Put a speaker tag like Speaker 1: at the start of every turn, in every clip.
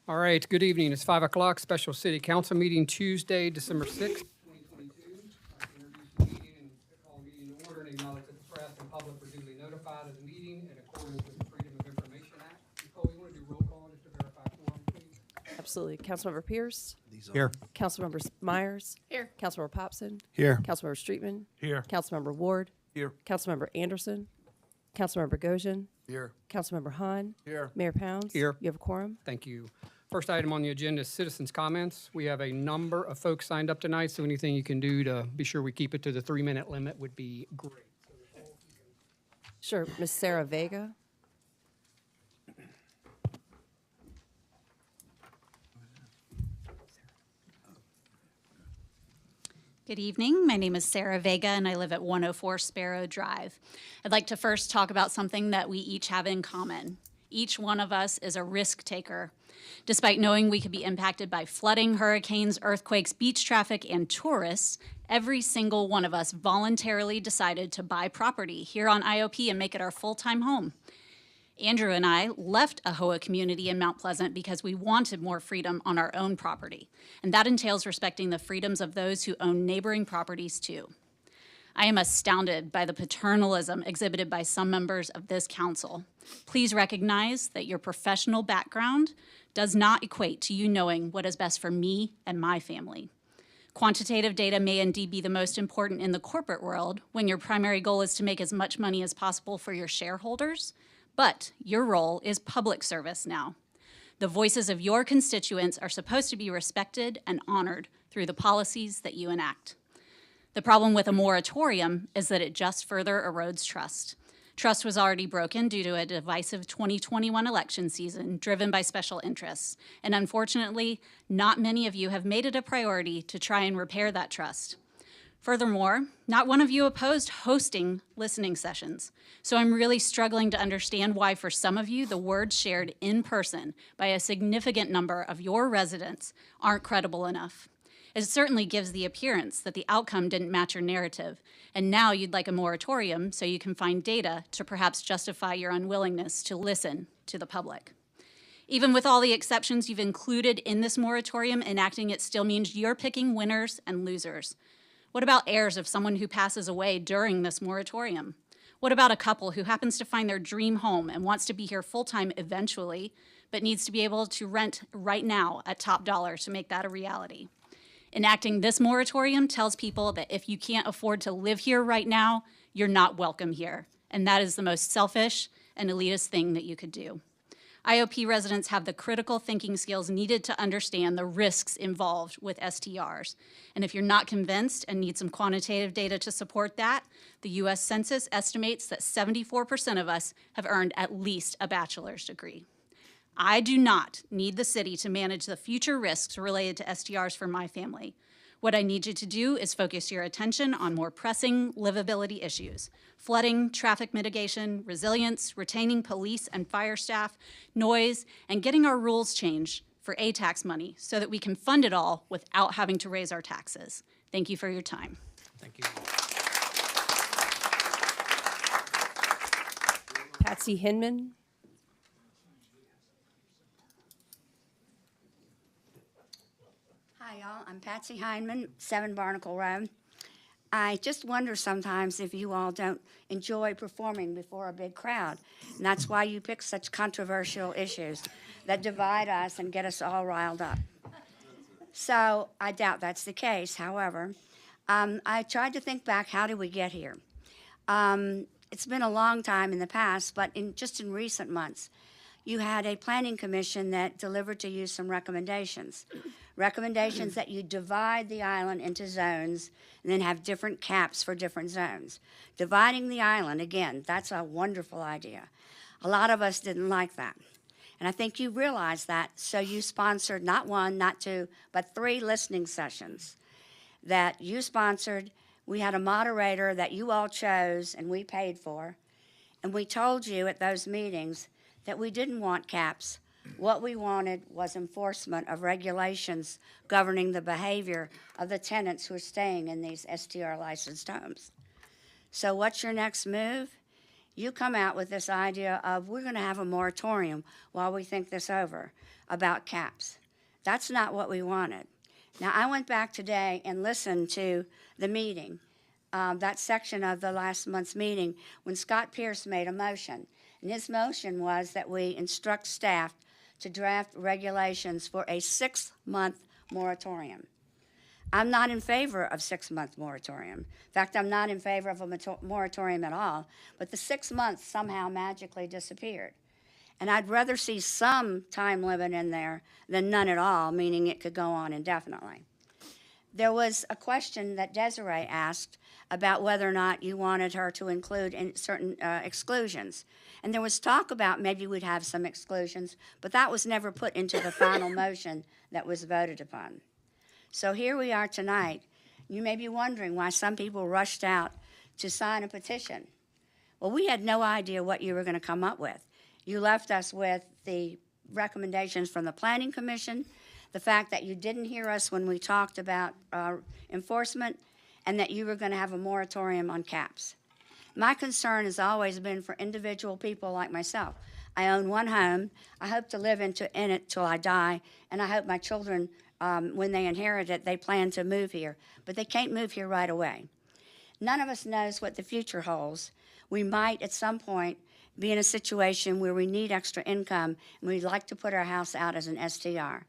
Speaker 1: All right, good evening. It's 5 o'clock, special city council meeting Tuesday, December 6th, 2022. I'd like to introduce the meeting and call the meeting to order and acknowledge that the press and public were duly notified of the meeting in accordance with the Freedom of Information Act. Nicole, you want to do roll call just to verify quorum, please?
Speaker 2: Absolutely. Councilmember Pierce.
Speaker 3: Here.
Speaker 2: Councilmember Myers.
Speaker 4: Here.
Speaker 2: Councilmember Popson.
Speaker 3: Here.
Speaker 2: Councilmember Streetman.
Speaker 3: Here.
Speaker 2: Councilmember Ward.
Speaker 3: Here.
Speaker 2: Councilmember Anderson. Councilmember Goshen.
Speaker 3: Here.
Speaker 2: Councilmember Hahn.
Speaker 3: Here.
Speaker 2: Mayor Pounds.
Speaker 1: Here.
Speaker 2: You have a quorum.
Speaker 1: Thank you. First item on the agenda is citizens' comments. We have a number of folks signed up tonight, so anything you can do to be sure we keep it to the 3-minute limit would be great.
Speaker 2: Sure. Ms. Sarah Vega.
Speaker 4: Good evening. My name is Sarah Vega, and I live at 104 Sparrow Drive. I'd like to first talk about something that we each have in common. Each one of us is a risk taker. Despite knowing we could be impacted by flooding, hurricanes, earthquakes, beach traffic, and tourists, every single one of us voluntarily decided to buy property here on IOP and make it our full-time home. Andrew and I left a HOA community in Mount Pleasant because we wanted more freedom on our own property, and that entails respecting the freedoms of those who own neighboring properties too. I am astounded by the paternalism exhibited by some members of this council. Please recognize that your professional background does not equate to you knowing what is best for me and my family. Quantitative data may indeed be the most important in the corporate world when your primary goal is to make as much money as possible for your shareholders, but your role is public service now. The voices of your constituents are supposed to be respected and honored through the policies that you enact. The problem with a moratorium is that it just further erodes trust. Trust was already broken due to a divisive 2021 election season driven by special interests. And unfortunately, not many of you have made it a priority to try and repair that trust. Furthermore, not one of you opposed hosting listening sessions. So I'm really struggling to understand why for some of you, the words shared in person by a significant number of your residents aren't credible enough. It certainly gives the appearance that the outcome didn't match your narrative, and now you'd like a moratorium so you can find data to perhaps justify your unwillingness to listen to the public. Even with all the exceptions you've included in this moratorium, enacting it still means you're picking winners and losers. What about heirs of someone who passes away during this moratorium? What about a couple who happens to find their dream home and wants to be here full-time eventually, but needs to be able to rent right now at top dollar to make that a reality? Enacting this moratorium tells people that if you can't afford to live here right now, you're not welcome here. And that is the most selfish and elitist thing that you could do. IOP residents have the critical thinking skills needed to understand the risks involved with STRs. And if you're not convinced and need some quantitative data to support that, the US Census estimates that 74% of us have earned at least a bachelor's degree. I do not need the city to manage the future risks related to STRs for my family. What I need you to do is focus your attention on more pressing livability issues: flooding, traffic mitigation, resilience, retaining police and fire staff, noise, and getting our rules changed for tax money so that we can fund it all without having to raise our taxes. Thank you for your time.
Speaker 1: Thank you.
Speaker 2: Patsy Hinman.
Speaker 5: Hi, y'all. I'm Patsy Heineman, 7 Barnacle Road. I just wonder sometimes if you all don't enjoy performing before a big crowd. And that's why you pick such controversial issues that divide us and get us all riled up. So I doubt that's the case. However, I tried to think back, how did we get here? It's been a long time in the past, but just in recent months, you had a planning commission that delivered to you some recommendations. Recommendations that you divide the island into zones and then have different caps for different zones. Dividing the island, again, that's a wonderful idea. A lot of us didn't like that. And I think you realized that, so you sponsored not 1, not 2, but 3 listening sessions that you sponsored. We had a moderator that you all chose and we paid for. And we told you at those meetings that we didn't want caps. What we wanted was enforcement of regulations governing the behavior of the tenants who are staying in these STR licensed homes. So what's your next move? you come out with this idea of we're going to have a moratorium while we think this over about caps. That's not what we wanted. Now, I went back today and listened to the meeting, that section of the last month's meeting, when Scott Pierce made a motion. And his motion was that we instruct staff to draft regulations for a 6-month moratorium. I'm not in favor of 6-month moratorium. In fact, I'm not in favor of a moratorium at all, but the 6 months somehow magically disappeared. And I'd rather see some time limit in there than none at all, meaning it could go on indefinitely. There was a question that Desiree asked about whether or not you wanted her to include in certain exclusions. And there was talk about maybe we'd have some exclusions, but that was never put into the final motion that was voted upon. So here we are tonight. You may be wondering why some people rushed out to sign a petition. Well, we had no idea what you were going to come up with. You left us with the recommendations from the Planning Commission, the fact that you didn't hear us when we talked about enforcement, and that you were going to have a moratorium on caps. My concern has always been for individual people like myself. I own one home. I hope to live in it till I die, and I hope my children, when they inherit it, they plan to move here. But they can't move here right away. None of us knows what the future holds. We might, at some point, be in a situation where we need extra income, and we'd like to put our house out as an STR.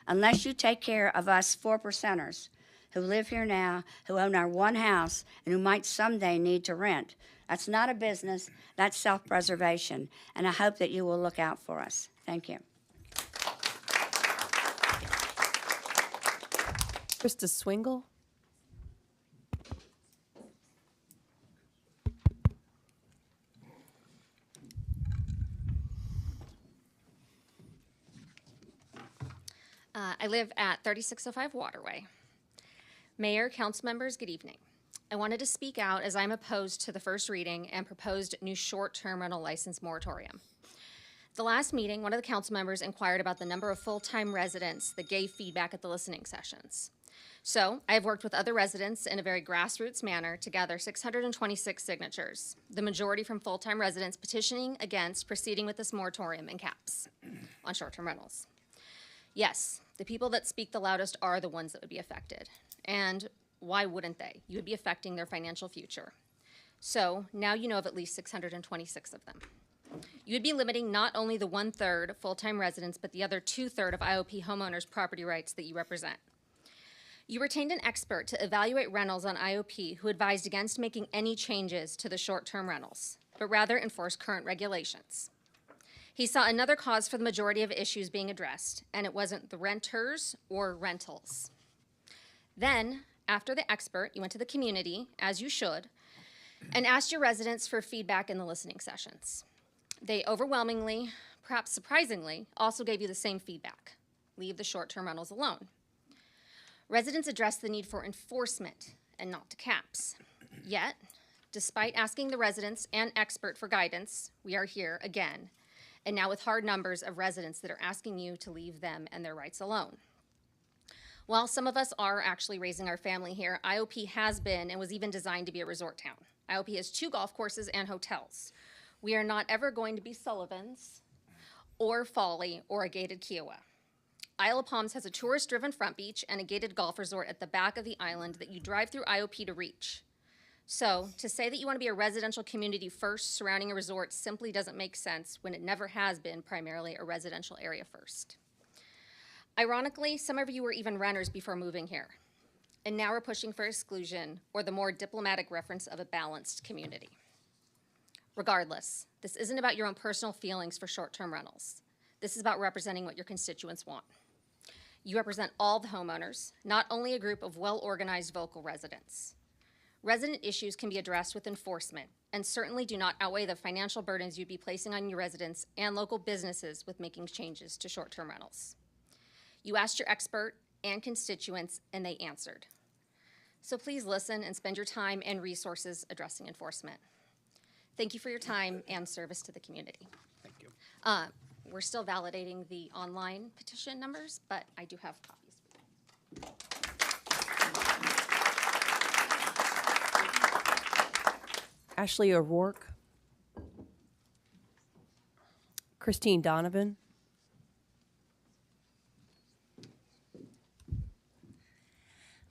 Speaker 5: Unless you take care of us 4%ers who live here now, who own our one house, and who might someday need to rent, that's not a business, that's self-preservation, and I hope that you will look out for us. Thank you.
Speaker 2: Krista Swingle.
Speaker 3: I live at 3605 Waterway. Mayor, council members, good evening. I wanted to speak out as I'm opposed to the first reading and proposed new short-term rental license moratorium. The last meeting, one of the council members inquired about the number of full-time residents that gave feedback at the listening sessions. So I have worked with other residents in a very grassroots manner to gather 626 signatures, the majority from full-time residents petitioning against proceeding with this moratorium and caps on short-term rentals. Yes, the people that speak the loudest are the ones that would be affected. And why wouldn't they? You would be affecting their financial future. So now you know of at least 626 of them. You would be limiting not only the 1/3 full-time residents, but the other 2/3 of IOP homeowners' property rights that you represent. You retained an expert to evaluate rentals on IOP who advised against making any changes to the short-term rentals, but rather enforce current regulations. He saw another cause for the majority of issues being addressed, and it wasn't the renters or rentals. Then, after the expert, you went to the community, as you should, and asked your residents for feedback in the listening sessions. They overwhelmingly, perhaps surprisingly, also gave you the same feedback. Leave the short-term rentals alone. Residents addressed the need for enforcement and not to caps. Yet, despite asking the residents and expert for guidance, we are here again, and now with hard numbers of residents that are asking you to leave them and their rights alone. While some of us are actually raising our family here, IOP has been and was even designed to be a resort town. IOP has 2 golf courses and hotels. We are not ever going to be Sullivan's or Folly or a gated Kiowa. Isle of Palms has a tourist-driven front beach and a gated golf resort at the back of the island that you drive through IOP to reach. So to say that you want to be a residential community first surrounding a resort simply doesn't make sense when it never has been primarily a residential area first. Ironically, some of you were even renters before moving here, and now we're pushing for exclusion or the more diplomatic reference of a balanced community. Regardless, this isn't about your own personal feelings for short-term rentals. This is about representing what your constituents want. You represent all the homeowners, not only a group of well-organized vocal residents. Resident issues can be addressed with enforcement and certainly do not outweigh the financial burdens you'd be placing on your residents and local businesses with making changes to short-term rentals. You asked your expert and constituents, and they answered. So please listen and spend your time and resources addressing enforcement. Thank you for your time and service to the community.
Speaker 1: Thank you.
Speaker 3: We're still validating the online petition numbers, but I do have copies.
Speaker 2: Ashley O'Rourke. Christine Donovan.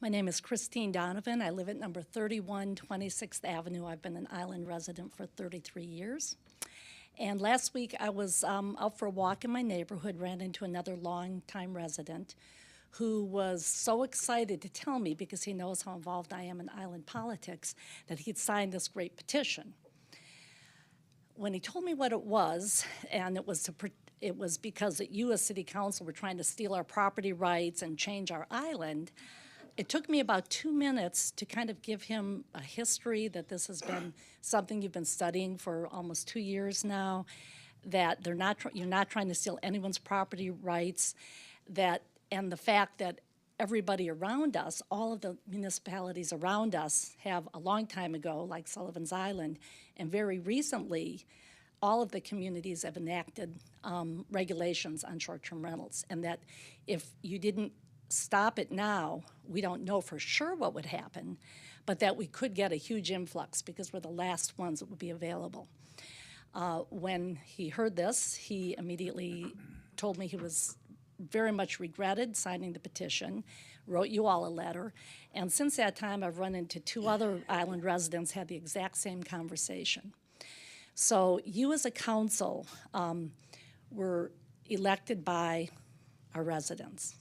Speaker 6: My name is Christine Donovan. I live at number 31 26th Avenue. I've been an island resident for 33 years. And last week I was out for a walk in my neighborhood, ran into another longtime resident who was so excited to tell me, because he knows how involved I am in island politics, that he'd signed this great petition. When he told me what it was, and it was because that you as city council were trying to steal our property rights and change our island, it took me about 2 minutes to kind of give him a history that this has been something you've been studying for almost 2 years now, that you're not trying to steal anyone's property rights, and the fact that everybody around us, all of the municipalities around us have a long time ago, like Sullivan's Island, and very recently, all of the communities have enacted regulations on short-term rentals, and that if you didn't stop it now, we don't know for sure what would happen, but that we could get a huge influx because we're the last ones that would be available. When he heard this, he immediately told me he was very much regretted signing the petition, wrote you all a letter, and since that time I've run into 2 other island residents, had the exact same conversation. So you as a council were elected by our residents.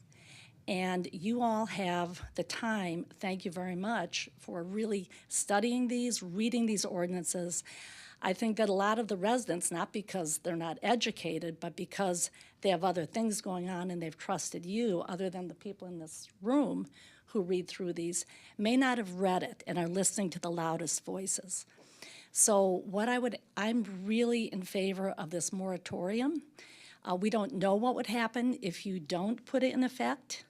Speaker 6: And you all have the time, thank you very much, for really studying these, reading these ordinances. I think that a lot of the residents, not because they're not educated, but because they have other things going on and they've trusted you, other than the people in this room who read through these, may not have read it and are listening to the loudest voices. So I'm really in favor of this moratorium. We don't know what would happen if you don't put it in effect.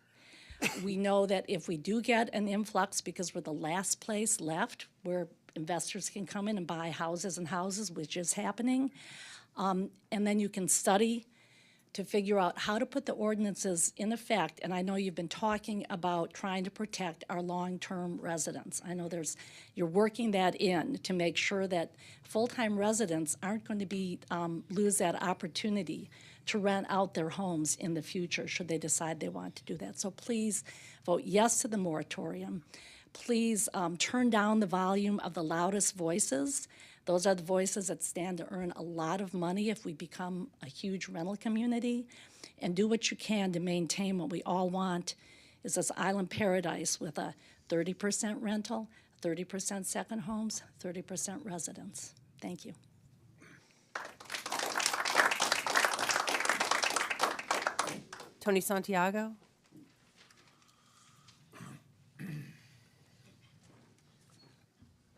Speaker 6: We know that if we do get an influx, because we're the last place left where investors can come in and buy houses and houses, which is happening, and then you can study to figure out how to put the ordinances in effect. And I know you've been talking about trying to protect our long-term residents. I know you're working that in to make sure that full-time residents aren't going to lose that opportunity to rent out their homes in the future should they decide they want to do that. So please vote yes to the moratorium. Please turn down the volume of the loudest voices. Those are the voices that stand to earn a lot of money if we become a huge rental community. And do what you can to maintain what we all want, is this island paradise with a 30% rental, 30% second homes, 30% residents. Thank you.
Speaker 2: Tony Santiago.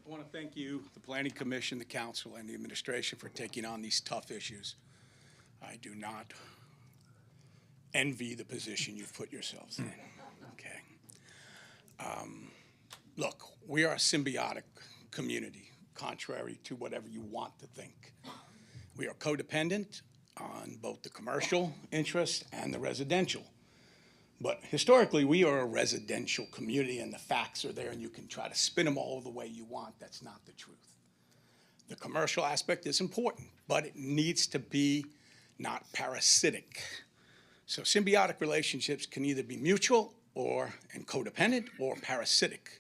Speaker 7: I want to thank you, the Planning Commission, the Council, and the administration for taking on these tough issues. I do not envy the position you've put yourselves in, okay? Look, we are a symbiotic community, contrary to whatever you want to think. We are codependent on both the commercial interest and the residential. But historically, we are a residential community, and the facts are there, and you can try to spin them all the way you want. That's not the truth. The commercial aspect is important, but it needs to be not parasitic. So symbiotic relationships can either be mutual and codependent or parasitic.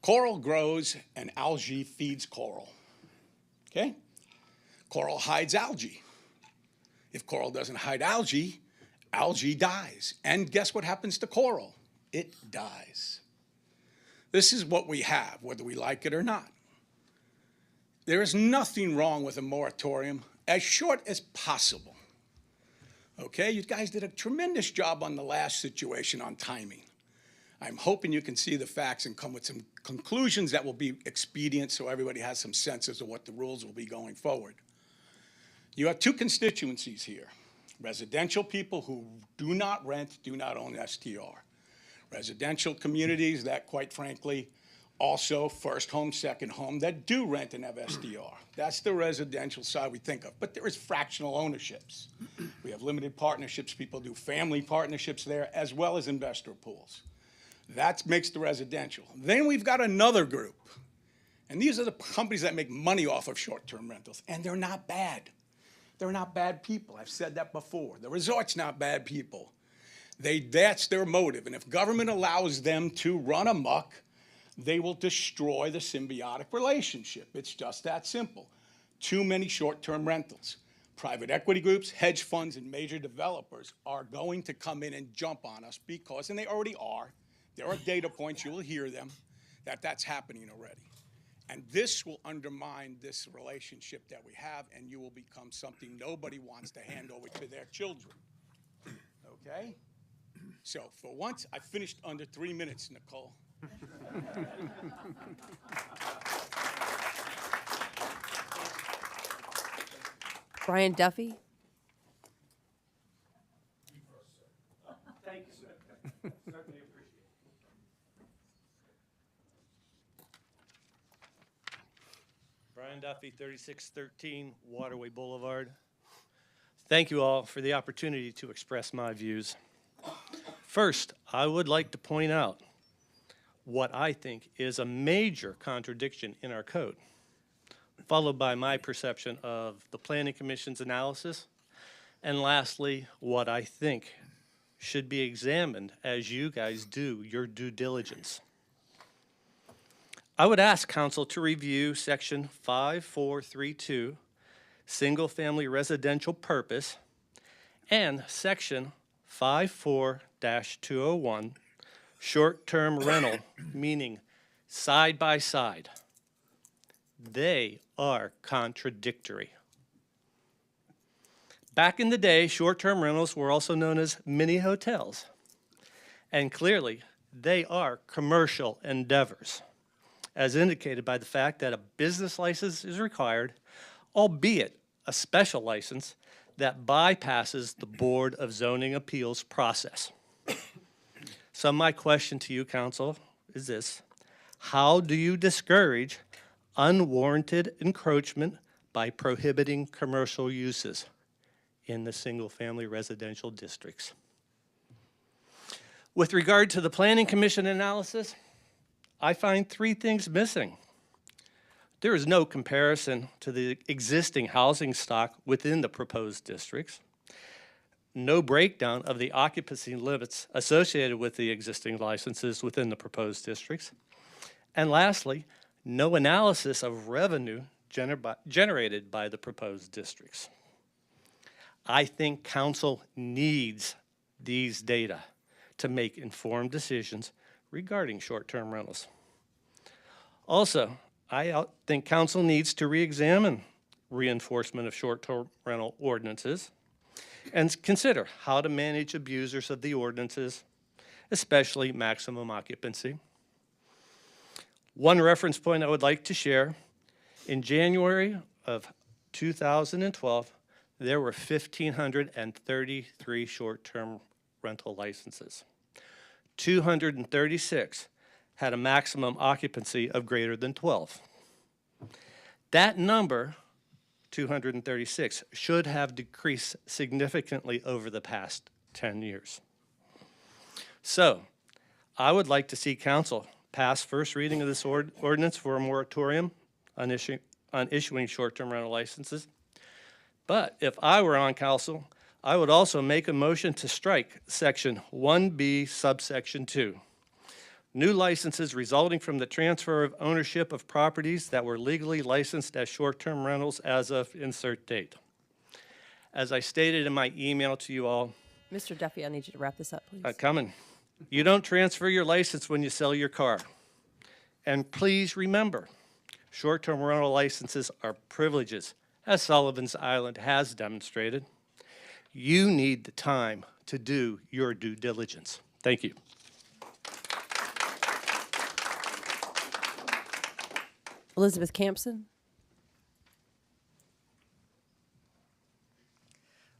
Speaker 7: Coral grows and algae feeds coral, okay? Coral hides algae. If coral doesn't hide algae, algae dies. And guess what happens to coral? It dies. This is what we have, whether we like it or not. There is nothing wrong with a moratorium, as short as possible. Okay, you guys did a tremendous job on the last situation on timing. I'm hoping you can see the facts and come with some conclusions that will be expedient so everybody has some sense as to what the rules will be going forward. You have 2 constituencies here. Residential people who do not rent, do not own STR. Residential communities that, quite frankly, also first home, second home, that do rent and have STR. That's the residential side we think of. But there is fractional ownerships. We have limited partnerships. People do family partnerships there, as well as investor pools. That makes the residential. Then we've got another group. And these are the companies that make money off of short-term rentals. And they're not bad. They're not bad people. I've said that before. The resort's not bad people. That's their motive. And if government allows them to run amok, they will destroy the symbiotic relationship. It's just that simple. Too many short-term rentals. Private equity groups, hedge funds, and major developers are going to come in and jump on us because, and they already are, there are data points, you will hear them, that's happening already. And this will undermine this relationship that we have, and you will become something nobody wants to hand over to their children. Okay? So for once, I finished under 3 minutes, Nicole.
Speaker 2: Brian Duffy.
Speaker 8: Thank you, sir. Certainly appreciate it. Brian Duffy, 3613 Waterway Boulevard. Thank you all for the opportunity to express my views. First, I would like to point out what I think is a major contradiction in our code, followed by my perception of the Planning Commission's analysis, and lastly, what I think should be examined as you guys do your due diligence. I would ask council to review section 5432, single-family residential purpose, and section 54-201, short-term rental, meaning side by side. They are contradictory. Back in the day, short-term rentals were also known as mini hotels. And clearly, they are commercial endeavors, as indicated by the fact that a business license is required, albeit a special license that bypasses the Board of Zoning Appeals process. So my question to you, council, is this: how do you discourage unwarranted encroachment by prohibiting commercial uses in the single-family residential districts? With regard to the Planning Commission analysis, I find 3 things missing. There is no comparison to the existing housing stock within the proposed districts, no breakdown of the occupancy limits associated with the existing licenses within the proposed districts, and lastly, no analysis of revenue generated by the proposed districts. I think council needs these data to make informed decisions regarding short-term rentals. Also, I think council needs to re-examine reinforcement of short-term rental ordinances and consider how to manage abusers of the ordinances, especially maximum occupancy. One reference point I would like to share: in January of 2012, there were 1,533 short-term rental licenses. 236 had a maximum occupancy of greater than 12. That number, 236, should have decreased significantly over the past 10 years. So, I would like to see council pass first reading of this ordinance for a moratorium on issuing short-term rental licenses. But if I were on council, I would also make a motion to strike section 1B subsection 2. New licenses resulting from the transfer of ownership of properties that were legally licensed as short-term rentals as of insert date. As I stated in my email to you all,
Speaker 2: Mr. Duffy, I need you to wrap this up, please.
Speaker 7: coming. You don't transfer your license when you sell your car. And please remember, short-term rental licenses are privileges, as Sullivan's Island has demonstrated. You need the time to do your due diligence. Thank you.
Speaker 2: Elizabeth Campson.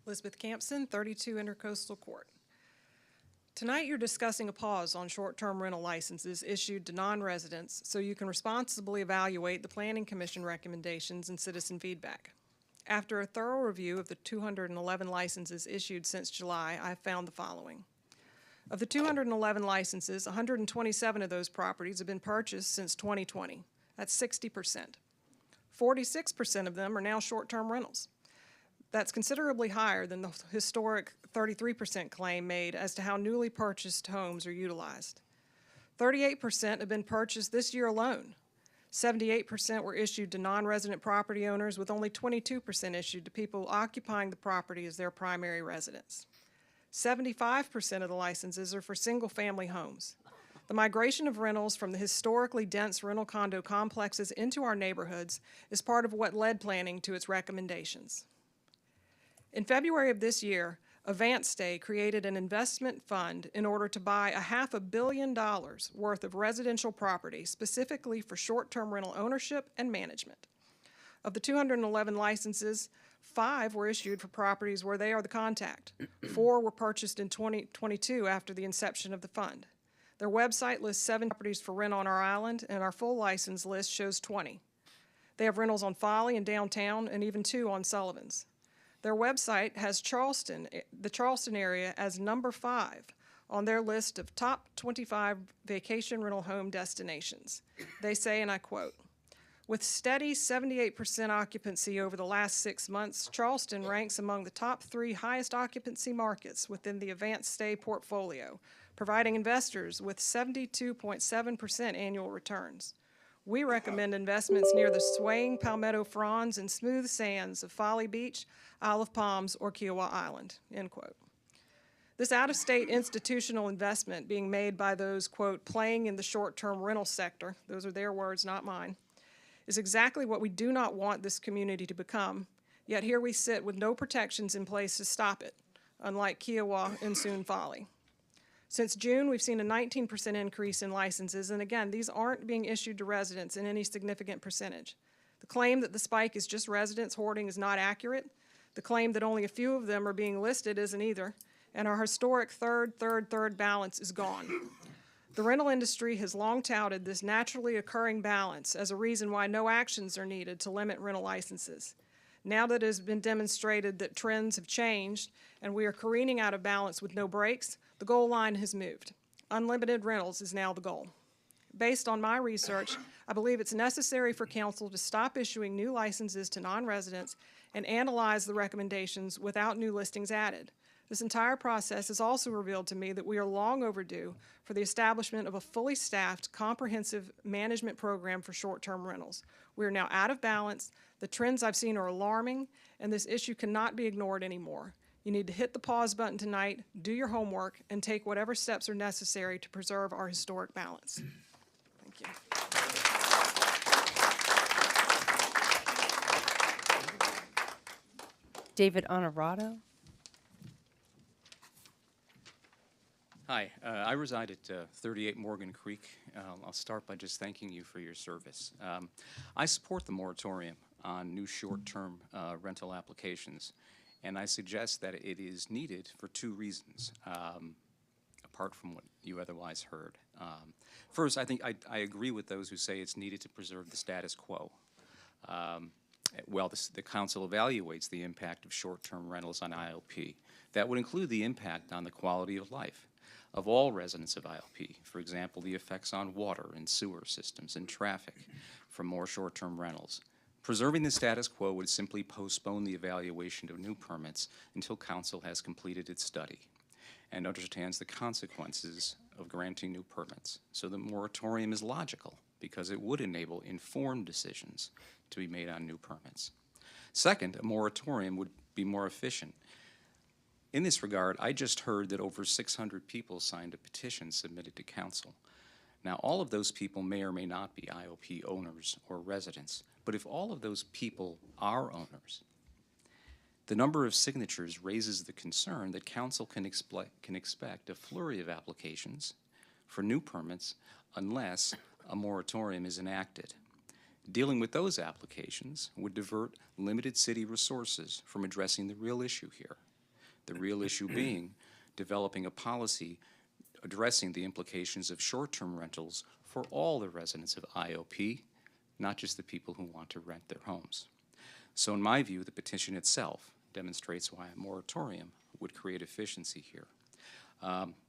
Speaker 9: Elizabeth Campson, 32 Intercoastal Court. Tonight you're discussing a pause on short-term rental licenses issued to non-residents so you can responsibly evaluate the Planning Commission recommendations and citizen feedback. After a thorough review of the 211 licenses issued since July, I have found the following. Of the 211 licenses, 127 of those properties have been purchased since 2020. That's 60%. 46% of them are now short-term rentals. That's considerably higher than the historic 33% claim made as to how newly purchased homes are utilized. 38% have been purchased this year alone. 78% were issued to non-resident property owners, with only 22% issued to people occupying the property as their primary residence. 75% of the licenses are for single-family homes. The migration of rentals from the historically dense rental condo complexes into our neighborhoods is part of what led planning to its recommendations. In February of this year, AdvancedStay created an investment fund in order to buy $500 million worth of residential property specifically for short-term rental ownership and management. Of the 211 licenses, 5 were issued for properties where they are the contact. 4 were purchased in 2022 after the inception of the fund. Their website lists 7 properties for rent on our island, and our full license list shows 20. They have rentals on Folly and downtown, and even 2 on Sullivan's. Their website has the Charleston area as number 5 on their list of top 25 vacation rental home destinations. They say, and I quote, "With steady 78% occupancy over the last 6 months, Charleston ranks among the top 3 highest occupancy markets within the AdvancedStay portfolio, providing investors with 72.7% annual returns. We recommend investments near the swaying palmetto fronds and smooth sands of Folly Beach, Isle of Palms, or Kiowa Island," end quote. This out-of-state institutional investment being made by those, quote, "playing in the short-term rental sector," those are their words, not mine, is exactly what we do not want this community to become, yet here we sit with no protections in place to stop it, unlike Kiowa and soon Folly. Since June, we've seen a 19% increase in licenses, and again, these aren't being issued to residents in any significant percentage. The claim that the spike is just residents hoarding is not accurate. The claim that only a few of them are being listed isn't either, and our historic third balance is gone. The rental industry has long touted this naturally occurring balance as a reason why no actions are needed to limit rental licenses. Now that it has been demonstrated that trends have changed and we are careening out of balance with no brakes, the goal line has moved. Unlimited rentals is now the goal. Based on my research, I believe it's necessary for council to stop issuing new licenses to non-residents and analyze the recommendations without new listings added. This entire process has also revealed to me that we are long overdue for the establishment of a fully staffed, comprehensive management program for short-term rentals. We are now out of balance, the trends I've seen are alarming, and this issue cannot be ignored anymore. You need to hit the pause button tonight, do your homework, and take whatever steps are necessary to preserve our historic balance. Thank you.
Speaker 2: David Honorado.
Speaker 10: Hi, I reside at 38 Morgan Creek. I'll start by just thanking you for your service. I support the moratorium on new short-term rental applications, and I suggest that it is needed for 2 reasons, apart from what you otherwise heard. First, I think I agree with those who say it's needed to preserve the status quo. Well, the council evaluates the impact of short-term rentals on ILP. That would include the impact on the quality of life of all residents of ILP. For example, the effects on water and sewer systems and traffic from more short-term rentals. Preserving the status quo would simply postpone the evaluation of new permits until council has completed its study and understands the consequences of granting new permits. So the moratorium is logical because it would enable informed decisions to be made on new permits. Second, a moratorium would be more efficient. In this regard, I just heard that over 600 people signed a petition submitted to council. Now, all of those people may or may not be IOP owners or residents, but if all of those people are owners, the number of signatures raises the concern that council can expect a flurry of applications for new permits unless a moratorium is enacted. Dealing with those applications would divert limited city resources from addressing the real issue here. The real issue being developing a policy addressing the implications of short-term rentals for all the residents of IOP, not just the people who want to rent their homes. So in my view, the petition itself demonstrates why a moratorium would create efficiency here.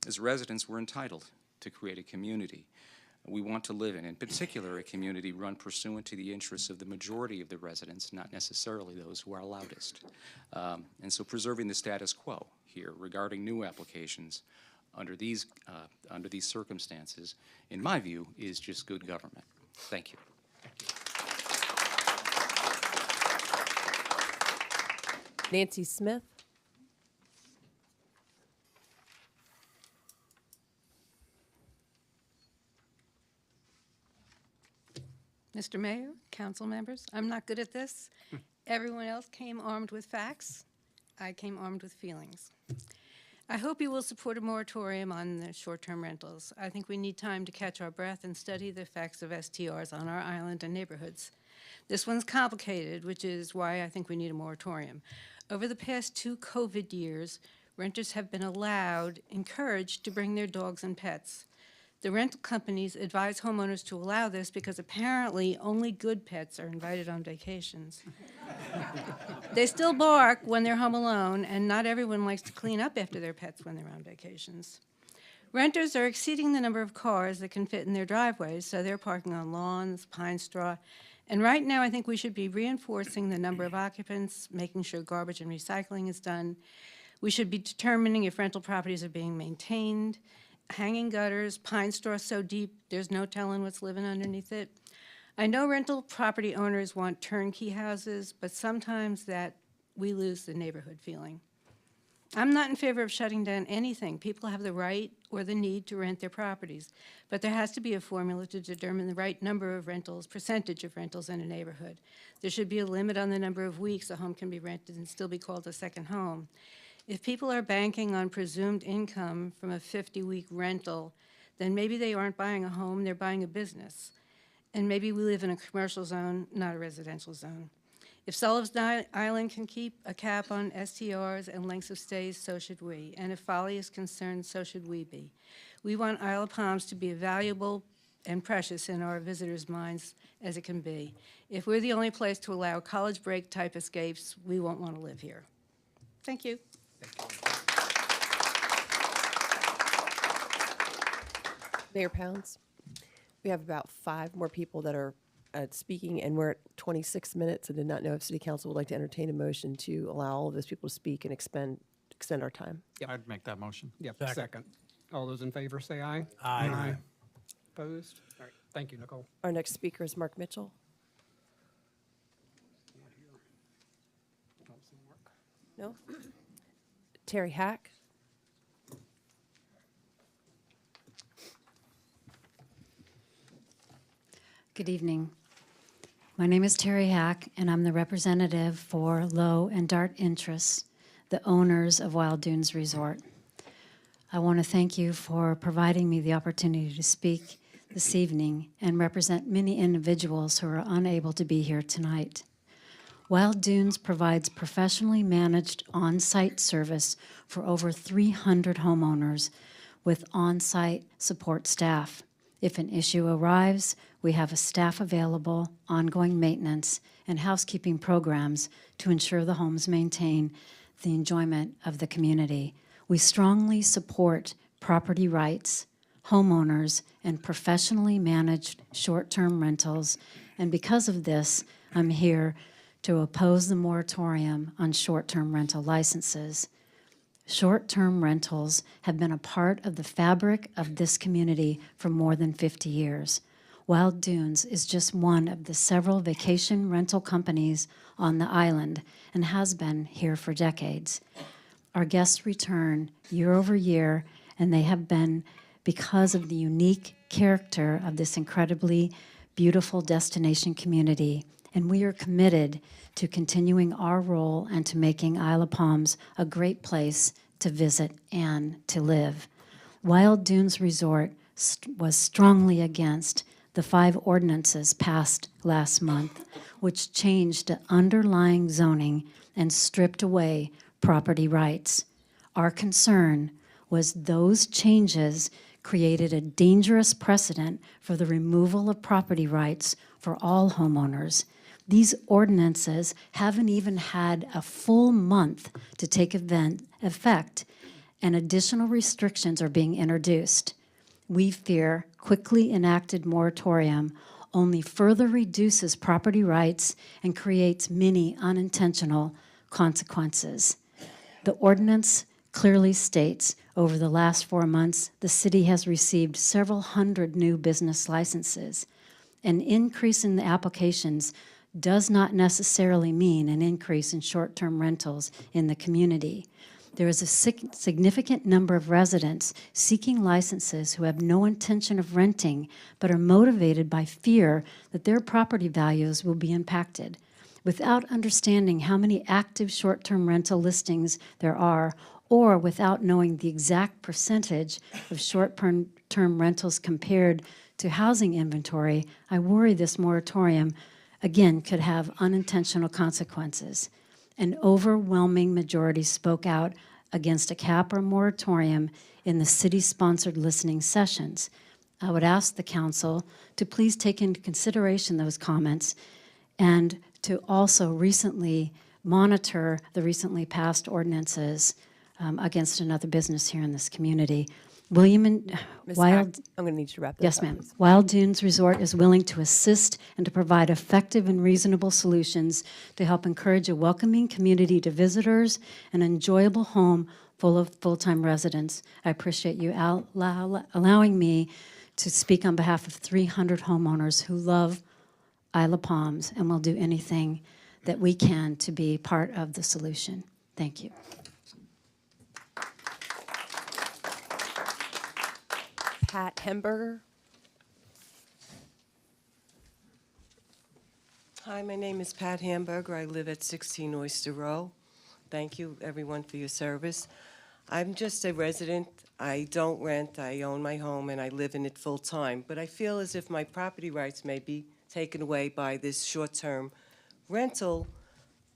Speaker 10: As residents, we're entitled to create a community we want to live in particular, a community run pursuant to the interests of the majority of the residents, not necessarily those who are loudest. And so preserving the status quo here regarding new applications under these circumstances, in my view, is just good government. Thank you.
Speaker 2: Nancy Smith.
Speaker 11: Mr. Mayor, council members, I'm not good at this. Everyone else came armed with facts. I came armed with feelings. I hope you will support a moratorium on the short-term rentals. I think we need time to catch our breath and study the effects of STRs on our island and neighborhoods. This one's complicated, which is why I think we need a moratorium. Over the past 2 COVID years, renters have been encouraged to bring their dogs and pets. The rental companies advise homeowners to allow this because apparently only good pets are invited on vacations. They still bark when they're home alone, and not everyone likes to clean up after their pets when they're on vacations. Renters are exceeding the number of cars that can fit in their driveways, so they're parking on lawns, pine straw, and right now I think we should be reinforcing the number of occupants, making sure garbage and recycling is done. We should be determining if rental properties are being maintained, hanging gutters, pine straw so deep there's no telling what's living underneath it. I know rental property owners want turnkey houses, but sometimes we lose the neighborhood feeling. I'm not in favor of shutting down anything. People have the right or the need to rent their properties, but there has to be a formula to determine the right number of rentals, percentage of rentals in a neighborhood. There should be a limit on the number of weeks a home can be rented and still be called a second home. If people are banking on presumed income from a 50-week rental, then maybe they aren't buying a home, they're buying a business. And maybe we live in a commercial zone, not a residential zone. If Sullivan's Island can keep a cap on STRs and lengths of stays, so should we. And if Folly is concerned, so should we be. We want Isle of Palms to be valuable and precious in our visitors' minds as it can be. If we're the only place to allow college break type escapes, we won't want to live here. Thank you.
Speaker 2: Mayor Pounds. We have about 5 more people that are speaking, and we're at 26 minutes. I did not know if City Council would like to entertain a motion to allow all of those people to speak and extend our time.
Speaker 12: I'd make that motion.
Speaker 1: Yep, second. All those in favor say aye.
Speaker 12: Aye.
Speaker 1: Opposed? All right, thank you, Nicole.
Speaker 2: Our next speaker is Mark Mitchell. No? Terry Hack.
Speaker 13: Good evening. My name is Terry Hack, and I'm the representative for Low and Dart Interests, the owners of Wild Dunes Resort. I want to thank you for providing me the opportunity to speak this evening and represent many individuals who are unable to be here tonight. Wild Dunes provides professionally managed on-site service for over 300 homeowners with on-site support staff. If an issue arrives, we have a staff available, ongoing maintenance, and housekeeping programs to ensure the homes maintain the enjoyment of the community. We strongly support property rights, homeowners, and professionally managed short-term rentals, and because of this, I'm here to oppose the moratorium on short-term rental licenses. Short-term rentals have been a part of the fabric of this community for more than 50 years. Wild Dunes is just one of the several vacation rental companies on the island and has been here for decades. Our guests return year over year, and they have been because of the unique character of this incredibly beautiful destination community, and we are committed to continuing our role and to making Isle of Palms a great place to visit and to live. Wild Dunes Resort was strongly against the 5 ordinances passed last month, which changed the underlying zoning and stripped away property rights. Our concern was those changes created a dangerous precedent for the removal of property rights for all homeowners. These ordinances haven't even had a full month to take effect, and additional restrictions are being introduced. we fear quickly enacted moratorium only further reduces property rights and creates many unintentional consequences. The ordinance clearly states over the last 4 months, the city has received several hundred new business licenses. An increase in the applications does not necessarily mean an increase in short-term rentals in the community. There is a significant number of residents seeking licenses who have no intention of renting, but are motivated by fear that their property values will be impacted. Without understanding how many active short-term rental listings there are, or without knowing the exact percentage of short-term rentals compared to housing inventory, I worry this moratorium, again, could have unintentional consequences. An overwhelming majority spoke out against a cap or moratorium in the city-sponsored listening sessions. I would ask the council to please take into consideration those comments and to also recently monitor the recently passed ordinances against another business here in this community. William and
Speaker 2: Ms.
Speaker 13: Wild.
Speaker 2: Hack, I'm going to need you to wrap this
Speaker 13: Yes,
Speaker 2: up.
Speaker 13: ma'am.
Speaker 2: please.
Speaker 13: Wild Dunes Resort is willing to assist and to provide effective and reasonable solutions to help encourage a welcoming community to visitors, an enjoyable home full of full-time residents. I appreciate you allowing me to speak on behalf of 300 homeowners who love Isle of Palms and will do anything that we can to be part of the solution. Thank you.
Speaker 2: Pat Hemberger.
Speaker 12: Hi, my name is Pat Hamburger. I live at 16 Oyster Row. Thank you, everyone, for your service. I'm just a resident. I don't rent. I own my home, and I live in it full-time. But I feel as if my property rights may be taken away by this short-term rental.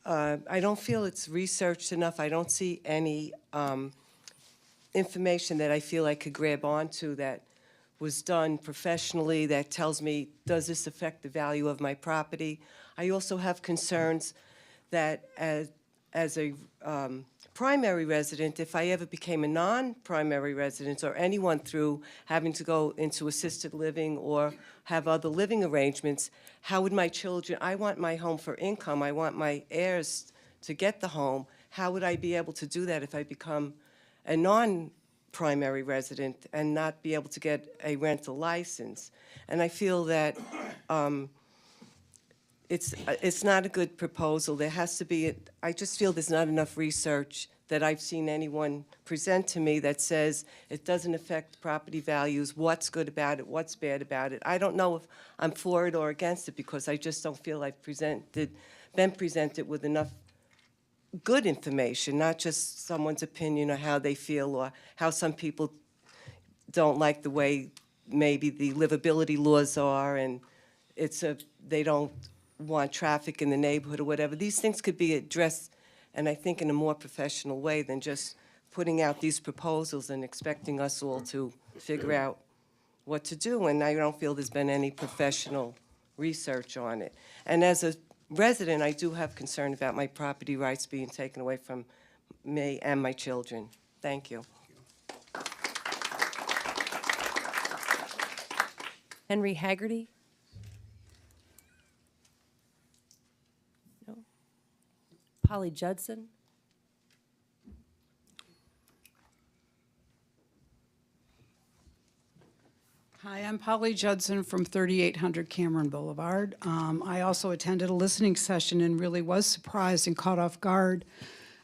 Speaker 12: I don't feel it's researched enough. I don't see any information that I feel I could grab onto that was done professionally that tells me, does this affect the value of my property? I also have concerns that as a primary resident, if I ever became a non-primary resident or anyone through having to go into assisted living or have other living arrangements, how would my children, I want my home for income, I want my heirs to get the home, how would I be able to do that if I become a non-primary resident and not be able to get a rental license? And I feel that it's not a good proposal. There has to be, I just feel there's not enough research that I've seen anyone present to me that says it doesn't affect property values, what's good about it, what's bad about it. I don't know if I'm for it or against it because I just don't feel I've been presented with enough good information, not just someone's opinion or how they feel or how some people don't like the way maybe the livability laws are and they don't want traffic in the neighborhood or whatever. These things could be addressed, and I think in a more professional way than just putting out these proposals and expecting us all to figure out what to do. And I don't feel there's been any professional research on it. And as a resident, I do have concern about my property rights being taken away from me and my children. Thank you.
Speaker 2: Henry Haggerty. No. Polly Judson.
Speaker 14: Hi, I'm Polly Judson from 3800 Cameron Boulevard. I also attended a listening session and really was surprised and caught off guard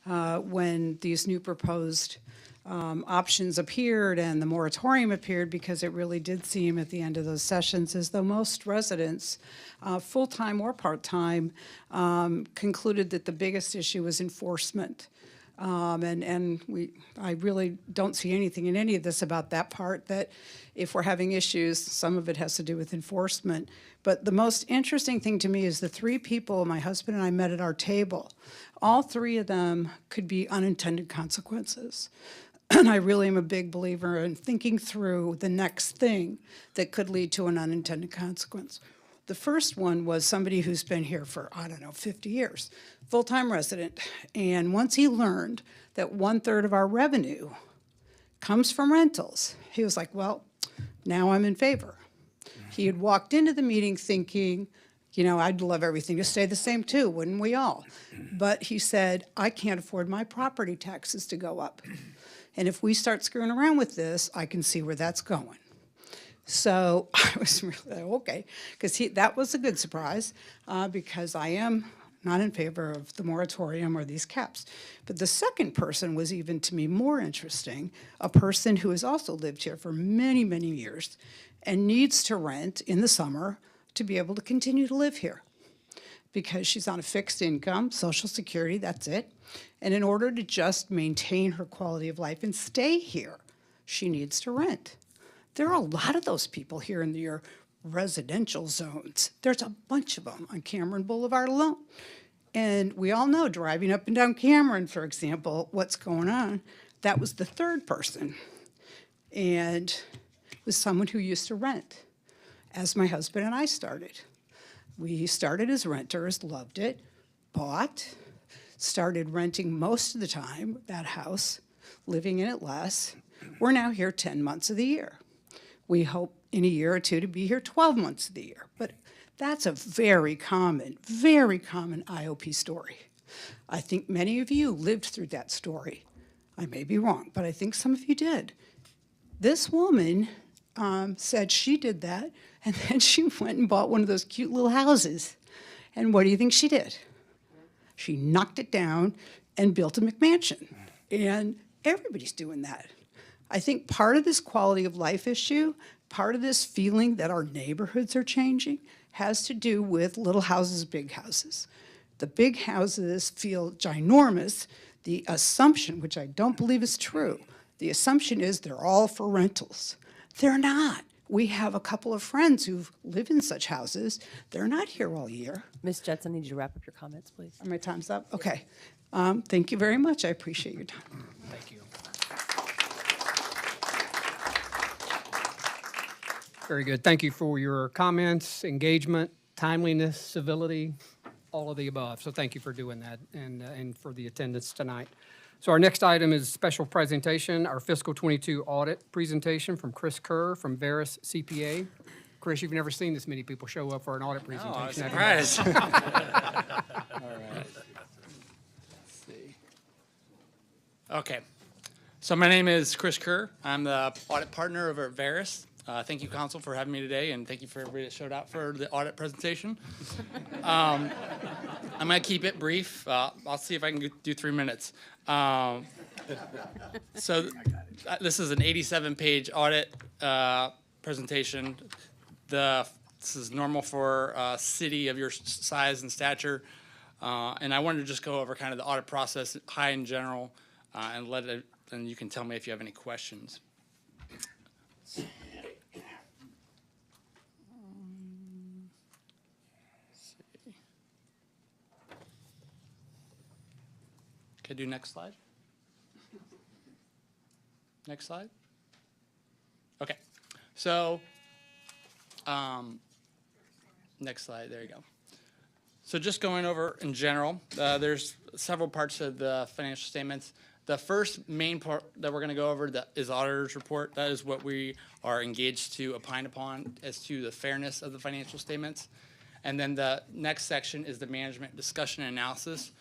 Speaker 14: when these new proposed options appeared and the moratorium appeared, because it really did seem at the end of those sessions as though most residents, full-time or part-time, concluded that the biggest issue was enforcement. I really don't see anything in any of this about that part, that if we're having issues, some of it has to do with enforcement. But the most interesting thing to me is the three people my husband and I met at our table. All three of them could be unintended consequences. And I really am a big believer in thinking through the next thing that could lead to an unintended consequence. The first one was somebody who's been here for, 50 years, full-time resident. And once he learned that 1/3 of our revenue comes from rentals, he was like, well, Now I'm in favor. He had walked into the meeting thinking, you know, I'd love everything to stay the same too, wouldn't we all? But he said, I can't afford my property taxes to go up. And if we start screwing around with this, I can see where that's going. So I was really, okay, because that was a good surprise, because I am not in favor of the moratorium or these caps. But the second person was even to me more interesting, a person who has also lived here for many, many years and needs to rent in the summer to be able to continue to live here because she's on a fixed income, Social Security, that's it. And in order to just maintain her quality of life and stay here, she needs to rent. There are a lot of those people here in your residential zones. There's a bunch of them on Cameron Boulevard alone. And we all know, driving up and down Cameron, for example, what's going on. That was the third person. And it was someone who used to rent, as my husband and I started. We started as renters, loved it, bought, started renting most of the time, that house, living in it less. We're now here 10 months of the year. We hope in a year or two to be here 12 months of the year. But that's a very common IOP story. I think many of you lived through that story. I may be wrong, but I think some of you did. This woman said she did that, and then she went and bought one of those cute little houses. And what do you think she did? She knocked it down and built a McMansion. And everybody's doing that. I think part of this quality of life issue, part of this feeling that our neighborhoods are changing, has to do with little houses, big houses. The big houses feel ginormous. The assumption, which I don't believe is true, the assumption is they're all for rentals. They're not. We have a couple of friends who live in such houses. They're not here all year.
Speaker 2: Ms. Jensen, I need you to wrap up your comments, please.
Speaker 14: Are my time's up? Okay. Thank you very much. I appreciate your time.
Speaker 1: Thank you. Very good. Thank you for your comments, engagement, timeliness, civility, all of the above. So thank you for doing that and for the attendance tonight. So our next item is special presentation, our fiscal 22 audit presentation from Chris Kerr from Veris CPA. Chris, you've never seen this many people show up for an audit presentation.
Speaker 15: Oh, I was surprised.
Speaker 1: All right.
Speaker 15: Let's see. Okay. So my name is Chris Kerr. I'm the audit partner over at Veris. Thank you, Council, for having me today, and thank you for everybody that showed up for the audit presentation. I'm going to keep it brief. I'll see if I can do 3 minutes. So this is an 87-page audit presentation. This is normal for a city of your size and stature, and I wanted to just go over kind of the audit process, high in general, and you can tell me if you have any questions. Can I do next slide? Next slide? Okay. So, next slide, there you go. So just going over in general, there's several parts of the financial statements. The first main part that we're going to go over is auditor's report. That is what we are engaged to opine upon as to the fairness of the financial statements. And then the next section is the management discussion and analysis.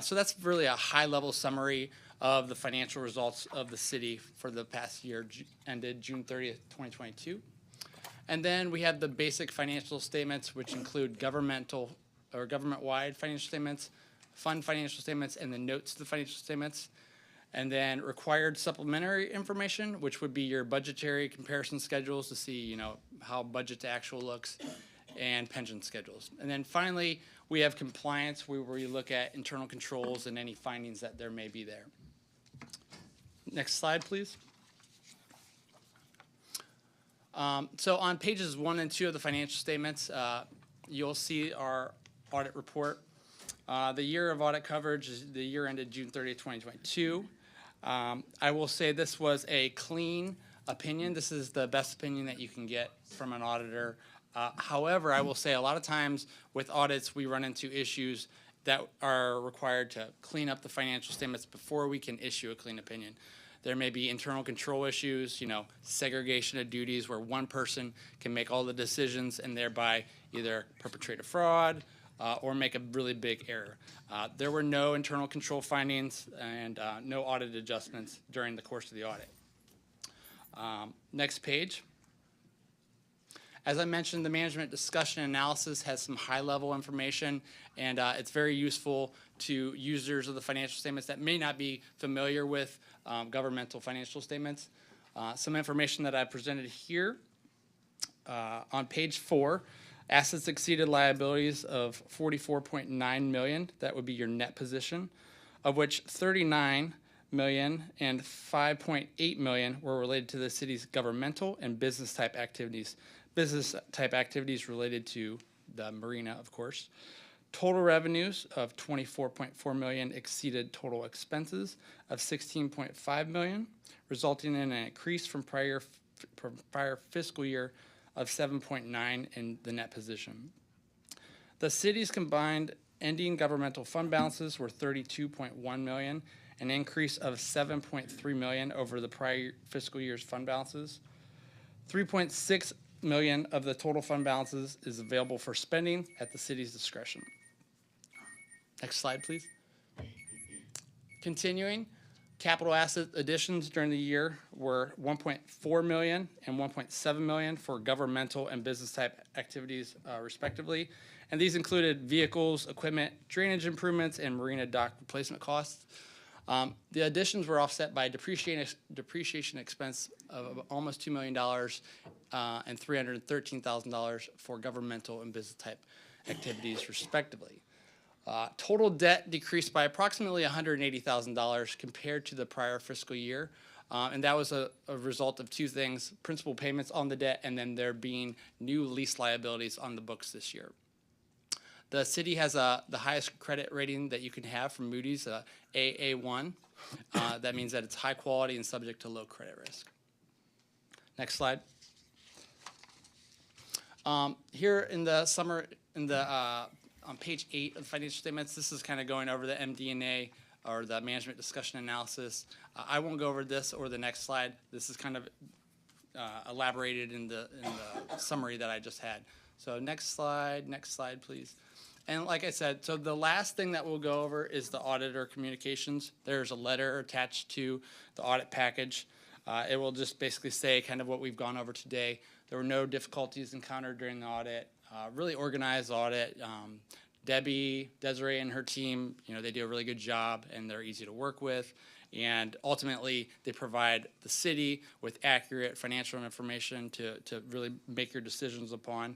Speaker 15: So that's really a high-level summary of the financial results of the city for the past year ended June 30th, 2022. And then we have the basic financial statements, which include governmental or government-wide financial statements, fund financial statements, and the notes to the financial statements. And then required supplementary information, which would be your budgetary comparison schedules to see, you know, how budget to actual looks, and pension schedules. And then finally, we have compliance, where we look at internal controls and any findings that there may be there. Next slide, please. So on pages 1 and 2 of the financial statements, you'll see our audit report. The year of audit coverage is the year ended June 30th, 2022. I will say this was a clean opinion. This is the best opinion that you can get from an auditor. However, I will say a lot of times with audits, we run into issues that are required to clean up the financial statements before we can issue a clean opinion. There may be internal control issues, segregation of duties where one person can make all the decisions and thereby either perpetrate a fraud or make a really big error. There were no internal control findings and no audit adjustments during the course of the audit. Next page. As I mentioned, the management discussion analysis has some high-level information, and it's very useful to users of the financial statements that may not be familiar with governmental financial statements. Some information that I presented here on page 4, assets exceeded liabilities of $44.9 million. That would be your net position, of which $39 million and $5.8 million were related to the city's governmental and business type activities. Business type activities related to the Marina, of course. Total revenues of $24.4 million exceeded total expenses of $16.5 million, resulting in an increase from prior fiscal year of 7.9 in the net position. The city's combined ending governmental fund balances were $32.1 million, an increase of $7.3 million over the prior fiscal year's fund balances. $3.6 million of the total fund balances is available for spending at the city's discretion. Next slide, please. Continuing, capital asset additions during the year were $1.4 million and $1.7 million for governmental and business type activities, respectively. And these included vehicles, equipment, drainage improvements, and marina dock replacement costs. The additions were offset by depreciation expense of almost $2 million and $313,000 for governmental and business type activities, respectively. Total debt decreased by approximately $180,000 compared to the prior fiscal year. And that was a result of two things: principal payments on the debt, and then there being new lease liabilities on the books this year. The city has the highest credit rating that you can have from Moody's, AA1. That means that it's high quality and subject to low credit risk. Next slide. Here in the summary, on page 8 of the financial statements, this is kind of going over the MD&A, or the management discussion analysis. I won't go over this or the next slide. This is kind of elaborated in the summary that I just had. So next slide, please. And like I said, so the last thing that we'll go over is the auditor communications. There's a letter attached to the audit package. It will just basically say kind of what we've gone over today. There were no difficulties encountered during the audit. Really organized audit. Debbie, Desiree, and her team, they do a really good job, and they're easy to work with. And ultimately, they provide the city with accurate financial information to really make your decisions upon.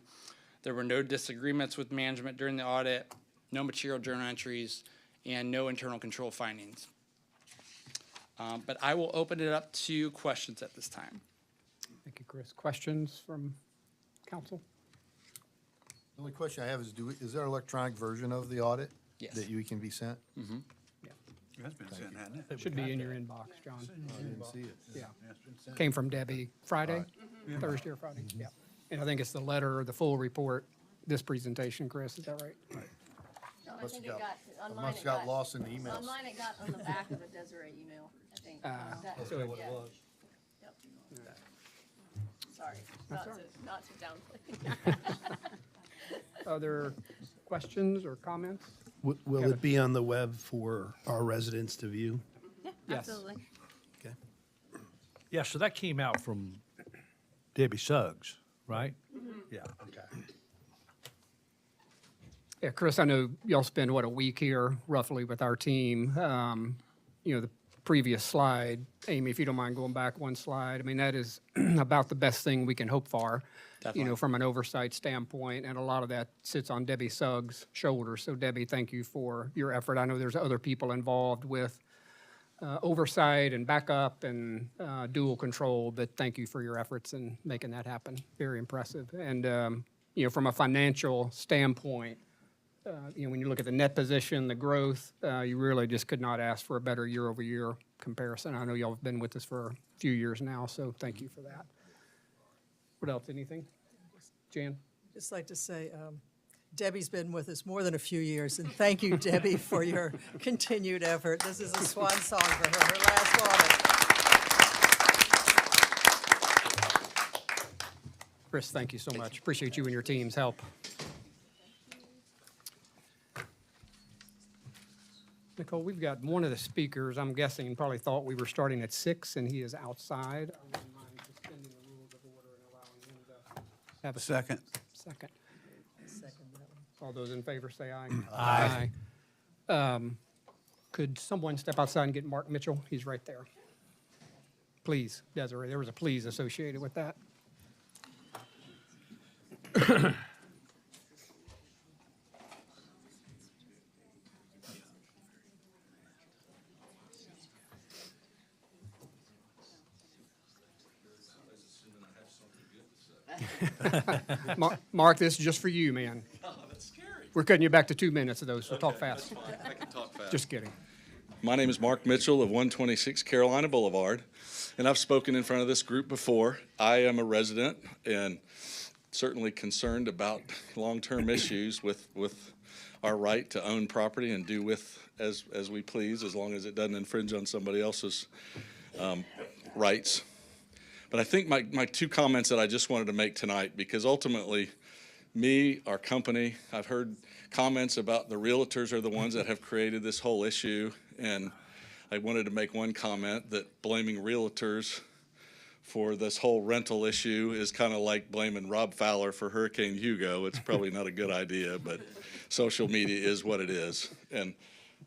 Speaker 15: There were no disagreements with management during the audit, no material journal entries, and no internal control findings. But I will open it up to questions at this time.
Speaker 1: Thank you, Chris. Questions from council?
Speaker 16: The only question I have is there an electronic version of the audit?
Speaker 15: Yes.
Speaker 16: That you can be sent?
Speaker 15: Mm-hmm.
Speaker 17: It has been sent, hasn't it?
Speaker 1: Should be in your inbox, John.
Speaker 16: I didn't see it.
Speaker 1: Yeah.
Speaker 17: It's been sent.
Speaker 1: Came from Debbie Friday,
Speaker 17: Mhm.
Speaker 1: Thursday or Friday, yeah. And I think it's the letter or the full report, this presentation, Chris, is that right?
Speaker 2: I
Speaker 16: Must
Speaker 2: think
Speaker 16: have
Speaker 2: it
Speaker 16: got-
Speaker 2: got, online
Speaker 16: must
Speaker 2: it
Speaker 16: have got
Speaker 2: got,
Speaker 16: lost in the emails.
Speaker 2: online it got on the back of a Desiree email, I think. That-
Speaker 1: So it-
Speaker 2: yeah. Yep. Sorry,
Speaker 1: That's
Speaker 2: not to downplay.
Speaker 1: Other questions or comments?
Speaker 18: Will it be on the web for our residents to view?
Speaker 11: Yeah,
Speaker 1: Yes.
Speaker 11: absolutely.
Speaker 18: Okay.
Speaker 17: Yeah, so that came out from Debbie Suggs, right? Yeah, okay.
Speaker 1: Yeah, Chris, I know y'all spend, a week here roughly with our team. The previous slide, Amy, if you don't mind going back one slide, I mean, that is about the best thing we can hope for,
Speaker 15: Definitely.
Speaker 1: from an oversight standpoint, and a lot of that sits on Debbie Suggs' shoulders. So Debbie, thank you for your effort. I know there's other people involved with oversight and backup and dual control, but thank you for your efforts in making that happen. Very impressive. And, from a financial standpoint, when you look at the net position, the growth, you really just could not ask for a better year-over-year comparison. I know y'all have been with us for a few years now, so thank you for that. What else, anything? Jan?
Speaker 19: Just like to say, Debbie's been with us more than a few years, and thank you, Debbie, for your continued effort. This is a swan song for her last audit.
Speaker 1: Chris, thank you so much. Appreciate you and your team's help. Nicole, we've got one of the speakers, I'm guessing, probably thought we were starting at 6, and he is outside. I wouldn't mind suspending the rules of order and allowing him to have a
Speaker 18: Second.
Speaker 1: Second. All those in favor say aye.
Speaker 18: Aye.
Speaker 1: Could someone step outside and get Mark Mitchell? He's right there. Please, Desiree, there was a please associated with that. Mark, this is just for you, man.
Speaker 20: Oh, that's scary.
Speaker 1: We're cutting you back to 2 minutes of those, so talk fast.
Speaker 20: That's fine. I can talk fast.
Speaker 1: Just kidding.
Speaker 20: My name is Mark Mitchell of 126 Carolina Boulevard, and I've spoken in front of this group before. I am a resident and certainly concerned about long-term issues with our right to own property and do with as we please, as long as it doesn't infringe on somebody else's rights. But I think my two comments that I just wanted to make tonight, because ultimately, me, our company, I've heard comments about the realtors are the ones that have created this whole issue, and I wanted to make one comment that blaming realtors for this whole rental issue is kind of like blaming Rob Fowler for Hurricane Hugo. It's probably not a good idea, but social media is what it is. And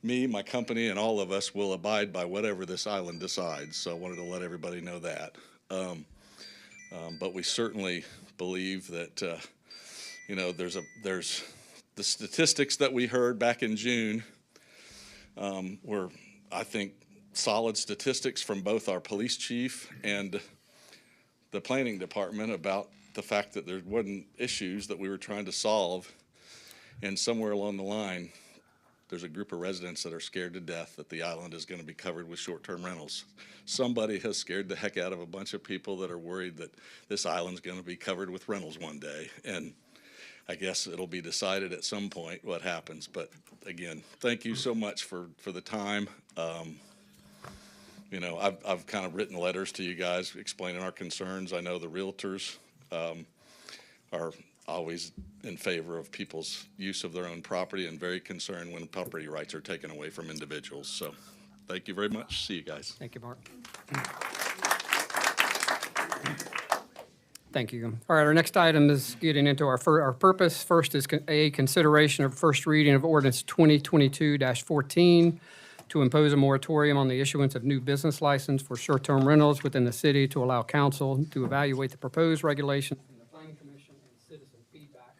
Speaker 20: me, my company, and all of us will abide by whatever this island decides, so I wanted to let everybody know that. But we certainly believe that, you know, there's the statistics that we heard back in June were, I think, solid statistics from both our police chief and the planning department about the fact that there wasn't issues that we were trying to solve. And somewhere along the line, there's a group of residents that are scared to death that the island is going to be covered with short-term rentals. Somebody has scared the heck out of a bunch of people that are worried that this island's going to be covered with rentals one day. And I guess it'll be decided at some point what happens. But again, thank you so much for the time. You know, I've kind of written letters to you guys explaining our concerns. I know the realtors are always in favor of people's use of their own property and very concerned when property rights are taken away from individuals. So thank you very much. See you guys.
Speaker 1: Thank you, Mark. Thank you. All right, our next item is getting into our purpose. First is a consideration of first reading of ordinance 2022-14 to impose a moratorium on the issuance of new business license for short-term rentals within the city, to allow council to evaluate the proposed regulations from the Planning Commission and citizen feedback.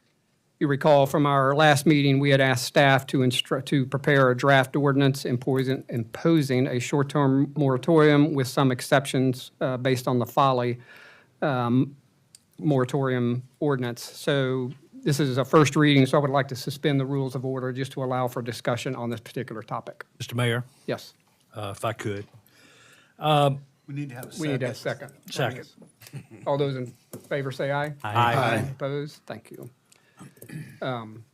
Speaker 1: You recall from our last meeting, we had asked staff to prepare a draft ordinance imposing a short-term moratorium with some exceptions based on the Folly moratorium ordinance. So this is a first reading, so I would like to suspend the rules of order just to allow for discussion on this particular topic.
Speaker 17: Mr. Mayor,
Speaker 1: Yes.
Speaker 17: if I could.
Speaker 16: We need to have a second.
Speaker 1: We need a second.
Speaker 17: Second.
Speaker 1: All those in favor say aye.
Speaker 17: Aye.
Speaker 1: Opposed? Thank you. I'm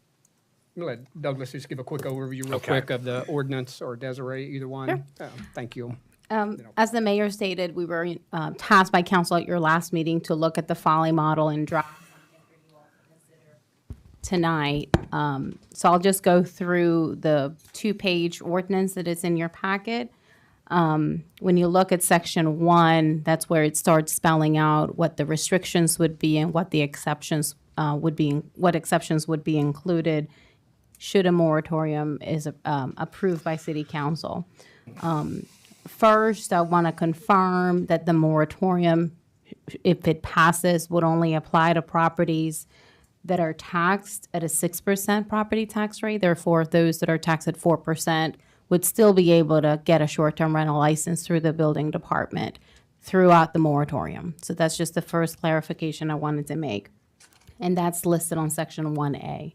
Speaker 1: going to let Douglas just give a quick overview real
Speaker 17: Okay.
Speaker 1: quick of the ordinance, or Desiree, either one. Thank you.
Speaker 21: As the mayor stated, we were tasked by council at your last meeting to look at the Folly model and draft something for you all to consider tonight. So I'll just go through the 2-page ordinance that is in your packet. When you look at section 1, that's where it starts spelling out what the restrictions would be and what the exceptions would be, what exceptions would be included should a moratorium is approved by city council. First, I want to confirm that the moratorium, if it passes, would only apply to properties that are taxed at a 6% property tax rate. Therefore, those that are taxed at 4% would still be able to get a short-term rental license through the building department throughout the moratorium. So that's just the first clarification I wanted to make. And that's listed on section 1A.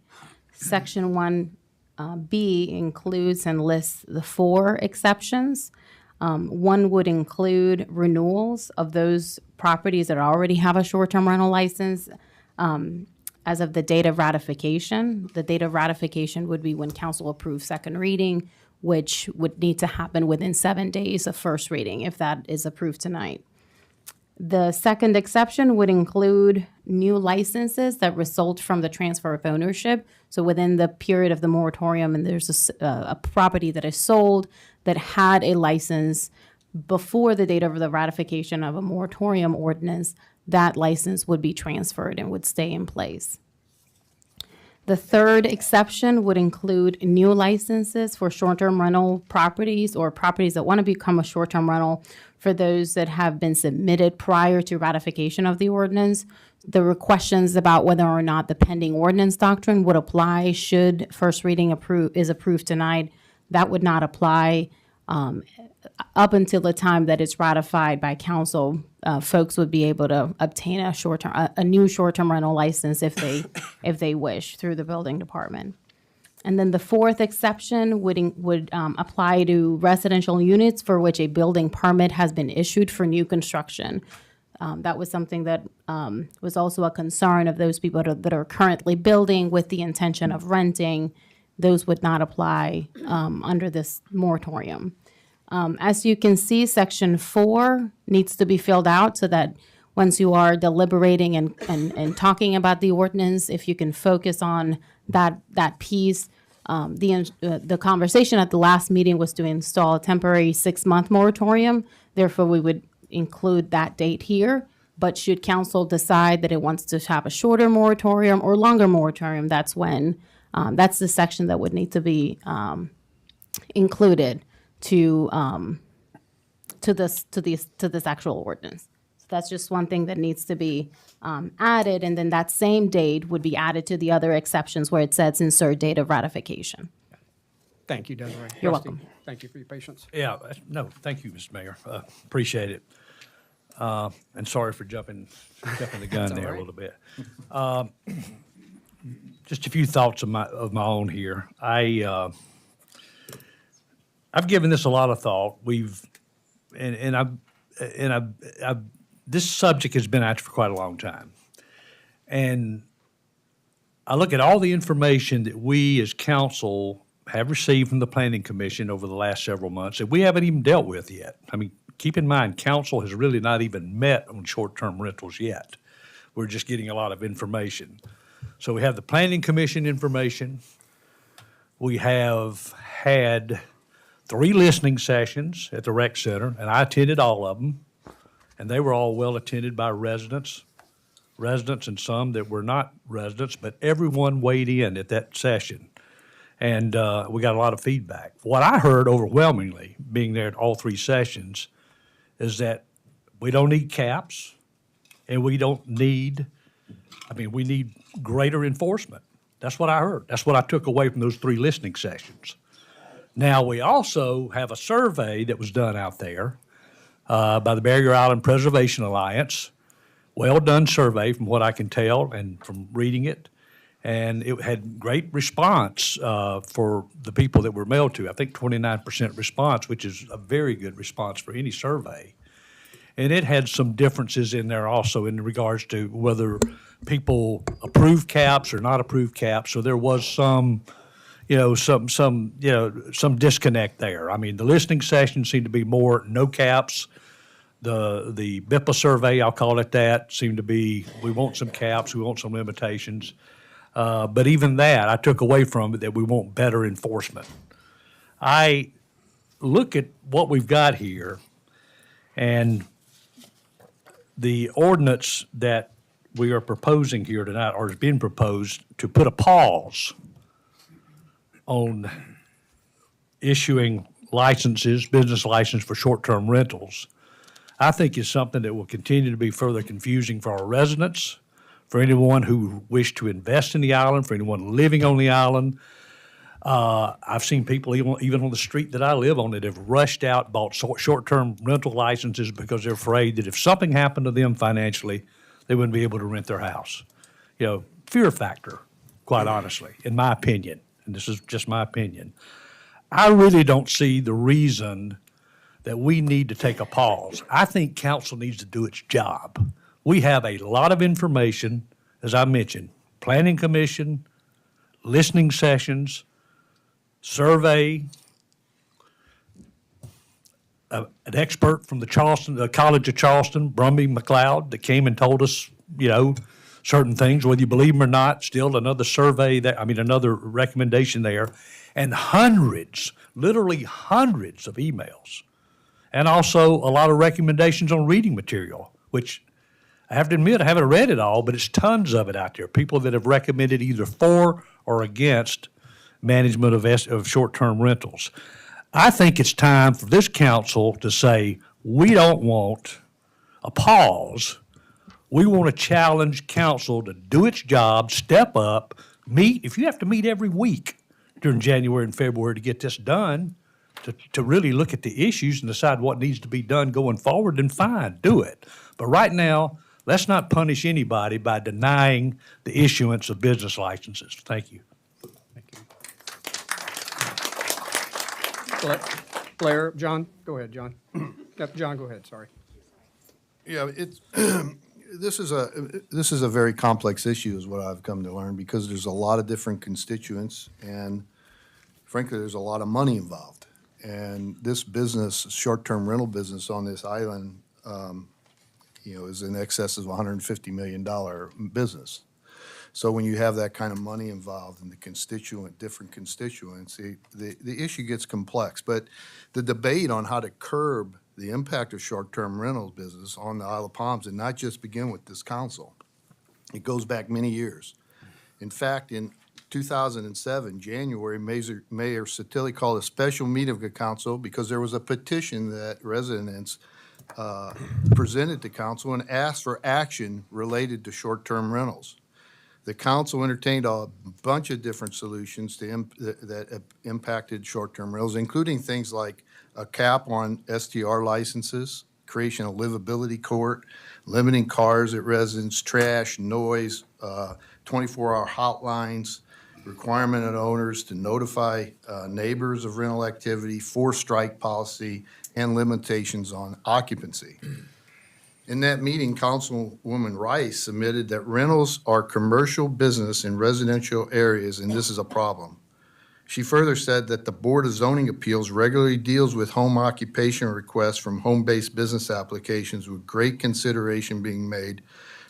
Speaker 21: Section 1B includes and lists the 4 exceptions. One would include renewals of those properties that already have a short-term rental license as of the date of ratification. The date of ratification would be when council approves second reading, which would need to happen within 7 days of first reading if that is approved tonight. The second exception would include new licenses that result from the transfer of ownership. So within the period of the moratorium, and there's a property that is sold that had a license before the date of the ratification of a moratorium ordinance, that license would be transferred and would stay in place. The third exception would include new licenses for short-term rental properties or properties that want to become a short-term rental for those that have been submitted prior to ratification of the ordinance. There were questions about whether or not the pending ordinance doctrine would apply should first reading is approved tonight. That would not apply up until the time that it's ratified by council. Folks would be able to obtain a new short-term rental license if they wish through the building department. And then the fourth exception would apply to residential units for which a building permit has been issued for new construction. That was something that was also a concern of those people that are currently building with the intention of renting. Those would not apply under this moratorium. As you can see, Section 4 needs to be filled out so that once you are deliberating and talking about the ordinance, if you can focus on that piece. The conversation at the last meeting was to install a temporary 6-month moratorium. Therefore, we would include that date here. But should council decide that it wants to have a shorter moratorium or longer moratorium, that's when, that's the section that would need to be included to this actual ordinance. So that's just one thing that needs to be added, and then that same date would be added to the other exceptions where it says insert date of ratification.
Speaker 1: Thank you, Desiree.
Speaker 21: You're
Speaker 1: Rusty,
Speaker 21: welcome.
Speaker 1: Thank you for your patience.
Speaker 17: Yeah, no, thank you, Mr. Mayor. Appreciate it. And sorry for jumping the gun there a little bit. Just a few thoughts of my own here. I've given this a lot of thought. This subject has been out for quite a long time. And I look at all the information that we as council have received from the Planning Commission over the last several months that we haven't even dealt with yet. I mean, keep in mind, council has really not even met on short-term rentals yet. We're just getting a lot of information. So we have the Planning Commission information. We have had 3 listening sessions at the rec center, and I attended all of them, and they were all well attended by residents and some that were not residents, but everyone weighed in at that session. And we got a lot of feedback. What I heard overwhelmingly, being there at all 3 sessions, is that we don't need caps, and we need greater enforcement. That's what I heard. That's what I took away from those 3 listening sessions. Now, we also have a survey that was done out there by the Barrier Island Preservation Alliance. Well-done survey from what I can tell and from reading it. And it had great response for the people that were mailed to. I think 29% response, which is a very good response for any survey. And it had some differences in there also in regards to whether people approve caps or not approve caps. So there was some disconnect there. I mean, the listening session seemed to be more no caps. The BIPA survey, I'll call it that, seemed to be, we want some caps, we want some limitations. But even that, I took away from it that we want better enforcement. I look at what we've got here, and the ordinance that we are proposing here tonight, or is being proposed, to put a pause on issuing licenses, business license for short-term rentals, I think is something that will continue to be further confusing for our residents, for anyone who wish to invest in the island, for anyone living on the island. I've seen people even on the street that I live on that have rushed out, bought short-term rental licenses because they're afraid that if something happened to them financially, they wouldn't be able to rent their house. Fear factor, quite honestly, in my opinion, and this is just my opinion. I really don't see the reason that we need to take a pause. I think council needs to do its job. We have a lot of information, as I mentioned, Planning Commission, listening sessions, survey, an expert from the College of Charleston, Brumby McLeod, that came and told us, certain things, whether you believe them or not. Still another survey another recommendation there, and hundreds, literally hundreds of emails. And also a lot of recommendations on reading material, which I have to admit, I haven't read it all, but it's tons of it out there. People that have recommended either for or against management of short-term rentals. I think it's time for this council to say, we don't want a pause. We want to challenge council to do its job, step up, meet. If you have to meet every week during January and February to get this done, to really look at the issues and decide what needs to be done going forward, then fine, do it. But right now, let's not punish anybody by denying the issuance of business licenses. Thank you.
Speaker 1: Blair, John, go ahead, John. John, go ahead, sorry.
Speaker 16: Yeah, this is a very complex issue is what I've come to learn, because there's a lot of different constituents, and frankly, there's a lot of money involved. And this business, short-term rental business on this island, is in excess of $150 million business. So when you have that kind of money involved in the different constituents, the issue gets complex. But the debate on how to curb the impact of short-term rentals business on the Isle of Palms did not just begin with this council. It goes back many years. In fact, in 2007, January, Mayor Satili called a special meeting of the council because there was a petition that residents presented to council and asked for action related to short-term rentals. The council entertained a bunch of different solutions that impacted short-term rentals, including things like a cap on STR licenses, creation of livability court, limiting cars at residents, trash, noise, 24-hour hotlines, requirement of owners to notify neighbors of rental activity, four-strike policy, and limitations on occupancy. In that meeting, Councilwoman Rice submitted that rentals are commercial business in residential areas, and this is a problem. She further said that the Board of Zoning Appeals regularly deals with home occupation requests from home-based business applications, with great consideration being made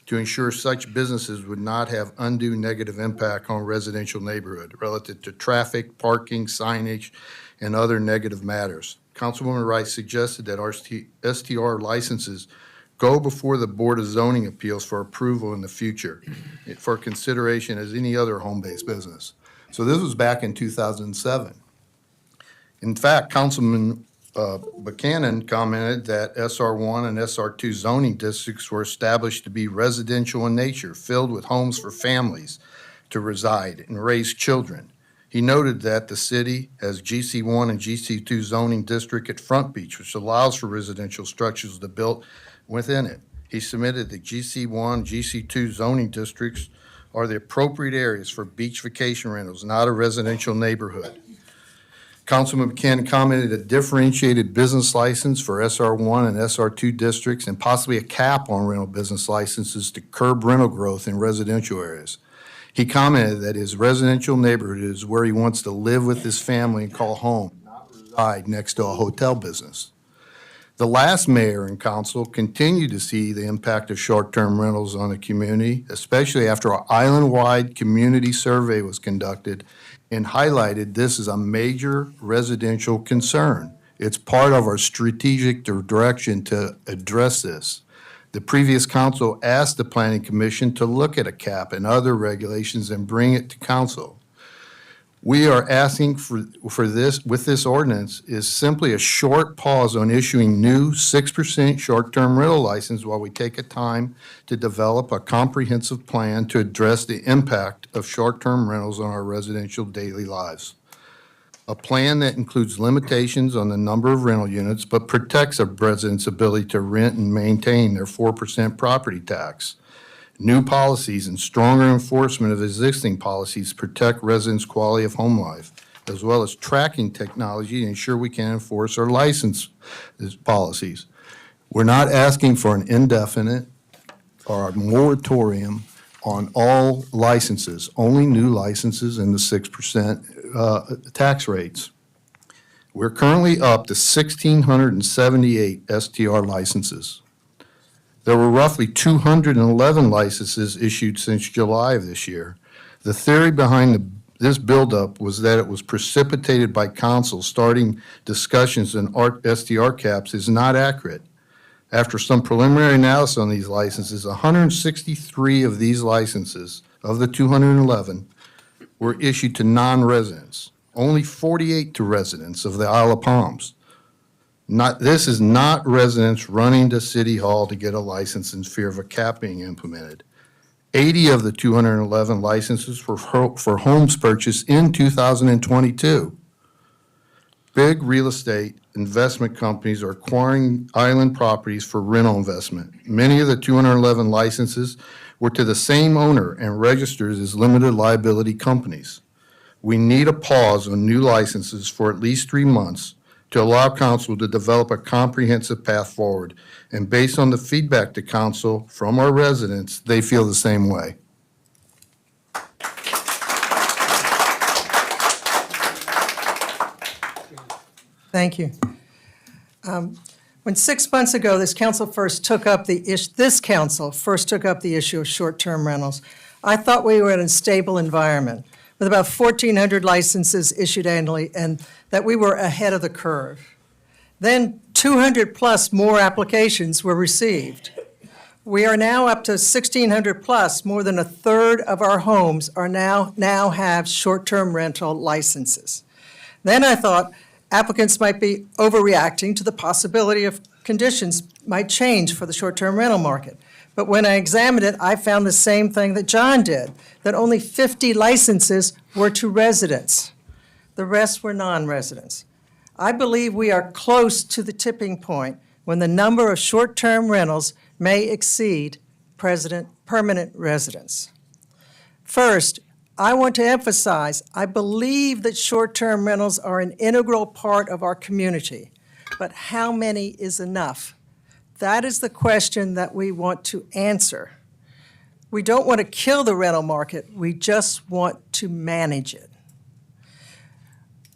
Speaker 16: to ensure such businesses would not have undue negative impact on residential neighborhood relative to traffic, parking, signage, and other negative matters. Councilwoman Rice suggested that our STR licenses go before the Board of Zoning Appeals for approval in the future for consideration as any other home-based business. So this was back in 2007. In fact, Councilman Buchanan commented that SR1 and SR2 zoning districts were established to be residential in nature, filled with homes for families to reside and raise children. He noted that the city has GC1 and GC2 zoning district at Front Beach, which allows for residential structures to be built within it. He submitted that GC1, GC2 zoning districts are the appropriate areas for beach vacation rentals, not a residential neighborhood. Councilman Buchanan commented a differentiated business license for SR1 and SR2 districts and possibly a cap on rental business licenses to curb rental growth in residential areas. He commented that his residential neighborhood is where he wants to live with his family and call home, not reside next to a hotel business. The last mayor and council continued to see the impact of short-term rentals on the community, especially after an island-wide community survey was conducted and highlighted this as a major residential concern. It's part of our strategic direction to address this. The previous council asked the Planning Commission to look at a cap and other regulations and bring it to council. We are asking for this, with this ordinance, is simply a short pause on issuing new 6% short-term rental license while we take a time to develop a comprehensive plan to address the impact of short-term rentals on our residential daily lives. A plan that includes limitations on the number of rental units, but protects a resident's ability to rent and maintain their 4% property tax. New policies and stronger enforcement of existing policies protect residents' quality of home life, as well as tracking technology to ensure we can enforce our license policies. We're not asking for an indefinite or a moratorium on all licenses, only new licenses and the 6% tax rates. We're currently up to 1,678 STR licenses. There were roughly 211 licenses issued since July of this year. The theory behind this buildup was that it was precipitated by council starting discussions in STR caps is not accurate. After some preliminary analysis on these licenses, 163 of these licenses, of the 211, were issued to non-residents, only 48 to residents of the Isle of Palms. This is not residents running to City Hall to get a license in fear of a cap being implemented. 80 of the 211 licenses were for homes purchased in 2022. Big real estate investment companies are acquiring island properties for rental investment. Many of the 211 licenses were to the same owner and registered as limited liability companies. We need a pause on new licenses for at least 3 months to allow council to develop a comprehensive path forward. And based on the feedback to council from our residents, they feel the same way.
Speaker 19: Thank you. When 6 months ago, this council first took up the issue of short-term rentals, I thought we were in a stable environment with about 1,400 licenses issued annually and that we were ahead of the curve. Then 200 plus more applications were received. We are now up to 1,600 plus. More than a third of our homes are now have short-term rental licenses. Then I thought applicants might be overreacting to the possibility of conditions might change for the short-term rental market. But when I examined it, I found the same thing that John did, that only 50 licenses were to residents. The rest were non-residents. I believe we are close to the tipping point when the number of short-term rentals may exceed permanent residents. First, I want to emphasize, I believe that short-term rentals are an integral part of our community, but how many is enough? That is the question that we want to answer. We don't want to kill the rental market, we just want to manage it.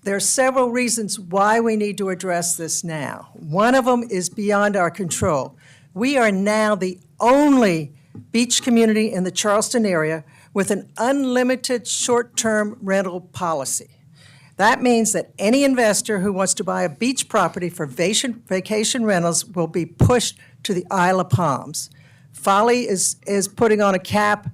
Speaker 19: There are several reasons why we need to address this now. One of them is beyond our control. We are now the only beach community in the Charleston area with an unlimited short-term rental policy. That means that any investor who wants to buy a beach property for vacation rentals will be pushed to the Isle of Palms. Folly is putting on a cap.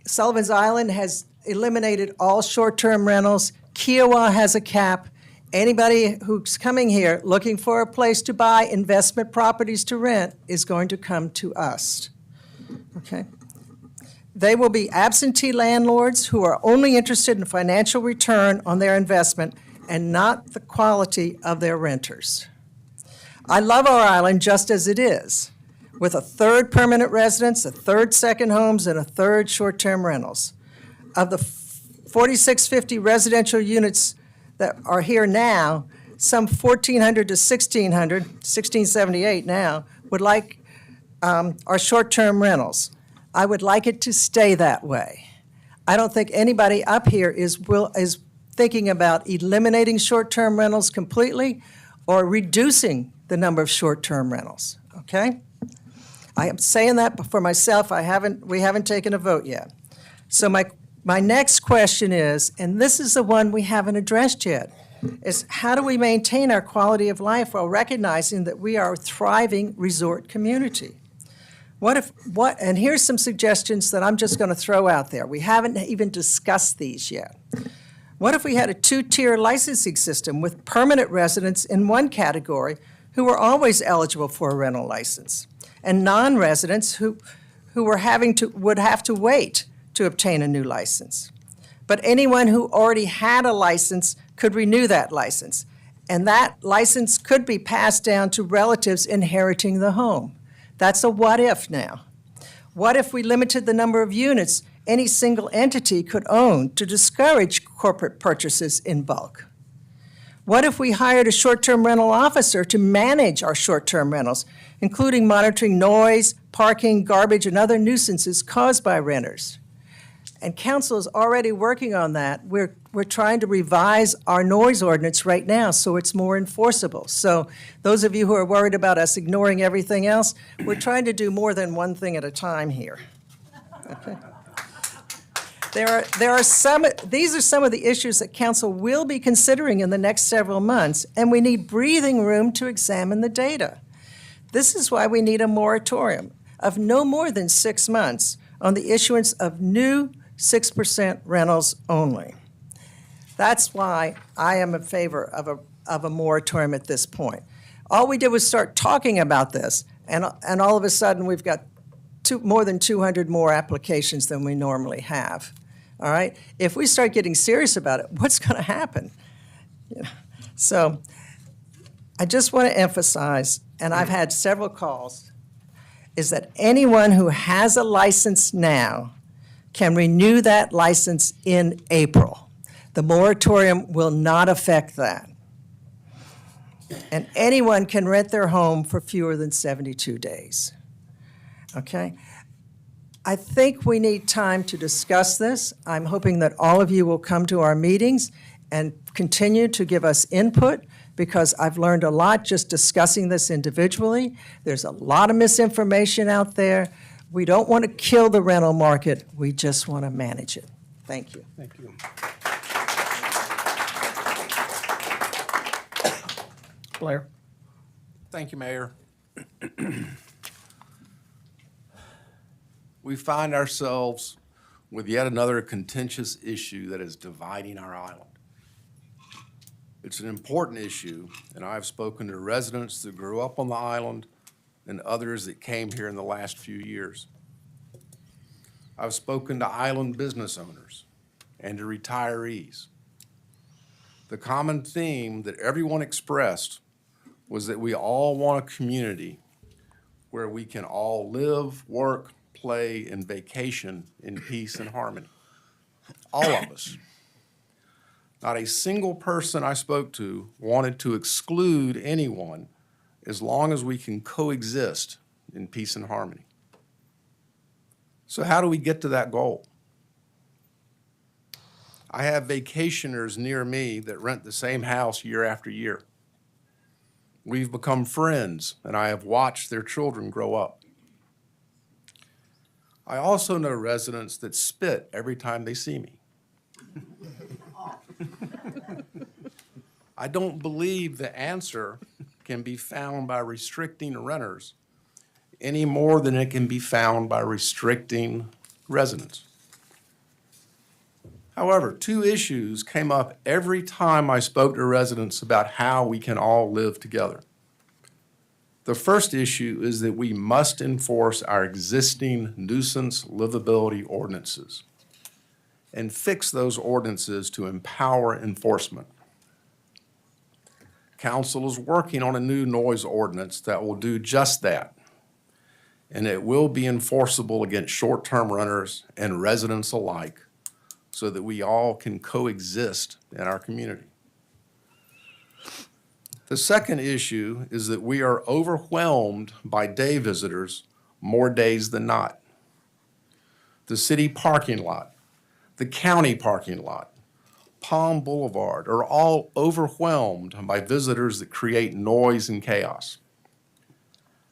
Speaker 19: Sullivan's Island has eliminated all short-term rentals. Kiowa has a cap. Anybody who's coming here looking for a place to buy investment properties to rent is going to come to us, okay? They will be absentee landlords who are only interested in financial return on their investment and not the quality of their renters. I love our island just as it is, with a third permanent residence, a third second homes, and a third short-term rentals. Of the 4,650 residential units that are here now, some 1,400 to 1,678 now, would like our short-term rentals. I would like it to stay that way. I don't think anybody up here is thinking about eliminating short-term rentals completely or reducing the number of short-term rentals, okay? I am saying that for myself. We haven't taken a vote yet. So my next question is, and this is the one we haven't addressed yet, is how do we maintain our quality of life while recognizing that we are a thriving resort community? And here's some suggestions that I'm just going to throw out there. We haven't even discussed these yet. What if we had a two-tier licensing system with permanent residents in one category who were always eligible for a rental license, and non-residents who would have to wait to obtain a new license? But anyone who already had a license could renew that license, and that license could be passed down to relatives inheriting the home. That's a what if now. What if we limited the number of units any single entity could own to discourage corporate purchases in bulk? What if we hired a short-term rental officer to manage our short-term rentals, including monitoring noise, parking, garbage, and other nuisances caused by renters? And council is already working on that. We're trying to revise our noise ordinance right now so it's more enforceable. So those of you who are worried about us ignoring everything else, we're trying to do more than one thing at a time here. Okay. There are some, these are some of the issues that council will be considering in the next several months, and we need breathing room to examine the data. This is why we need a moratorium of no more than 6 months on the issuance of new 6% rentals only. That's why I am in favor of a moratorium at this point. All we did was start talking about this, and all of a sudden we've got more than 200 more applications than we normally have. All right? If we start getting serious about it, what's going to happen? You know? So I just want to emphasize, and I've had several calls, is that anyone who has a license now can renew that license in April. The moratorium will not affect that. And anyone can rent their home for fewer than 72 days. Okay? I think we need time to discuss this. I'm hoping that all of you will come to our meetings and continue to give us input, because I've learned a lot just discussing this individually. There's a lot of misinformation out there. We don't want to kill the rental market. We just want to manage it. Thank you.
Speaker 18: Thank you.
Speaker 1: Blair?
Speaker 4: Thank you, Mayor. We find ourselves with yet another contentious issue that is dividing our island. It's an important issue, and I've spoken to residents that grew up on the island and others that came here in the last few years. I've spoken to island business owners and to retirees. The common theme that everyone expressed was that we all want a community where we can all live, work, play, and vacation in peace and harmony. All of us. Not a single person I spoke to wanted to exclude anyone as long as we can coexist in peace and harmony. So how do we get to that goal? I have vacationers near me that rent the same house year after year. We've become friends, and I have watched their children grow up. I also know residents that spit every time they see me. I don't believe the answer can be found by restricting renters any more than it can be found by restricting residents. However, two issues came up every time I spoke to residents about how we can all live together. The first issue is that we must enforce our existing nuisance livability ordinances and fix those ordinances to empower enforcement. Council is working on a new noise ordinance that will do just that, and it will be enforceable against short-term renters and residents alike so that we all can coexist in our community. The second issue is that we are overwhelmed by day visitors more days than not. The city parking lot, the county parking lot, Palm Boulevard are all overwhelmed by visitors that create noise and chaos.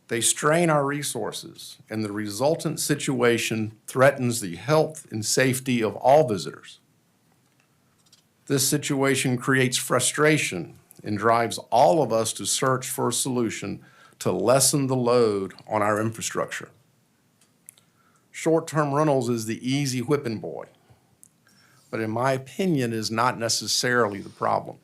Speaker 4: They strain our resources, and the resultant situation threatens the health and safety of all visitors. This situation creates frustration and drives all of us to search for a solution to lessen the load on our infrastructure. Short-term rentals is the easy whipping boy, but in my opinion is not necessarily the problem.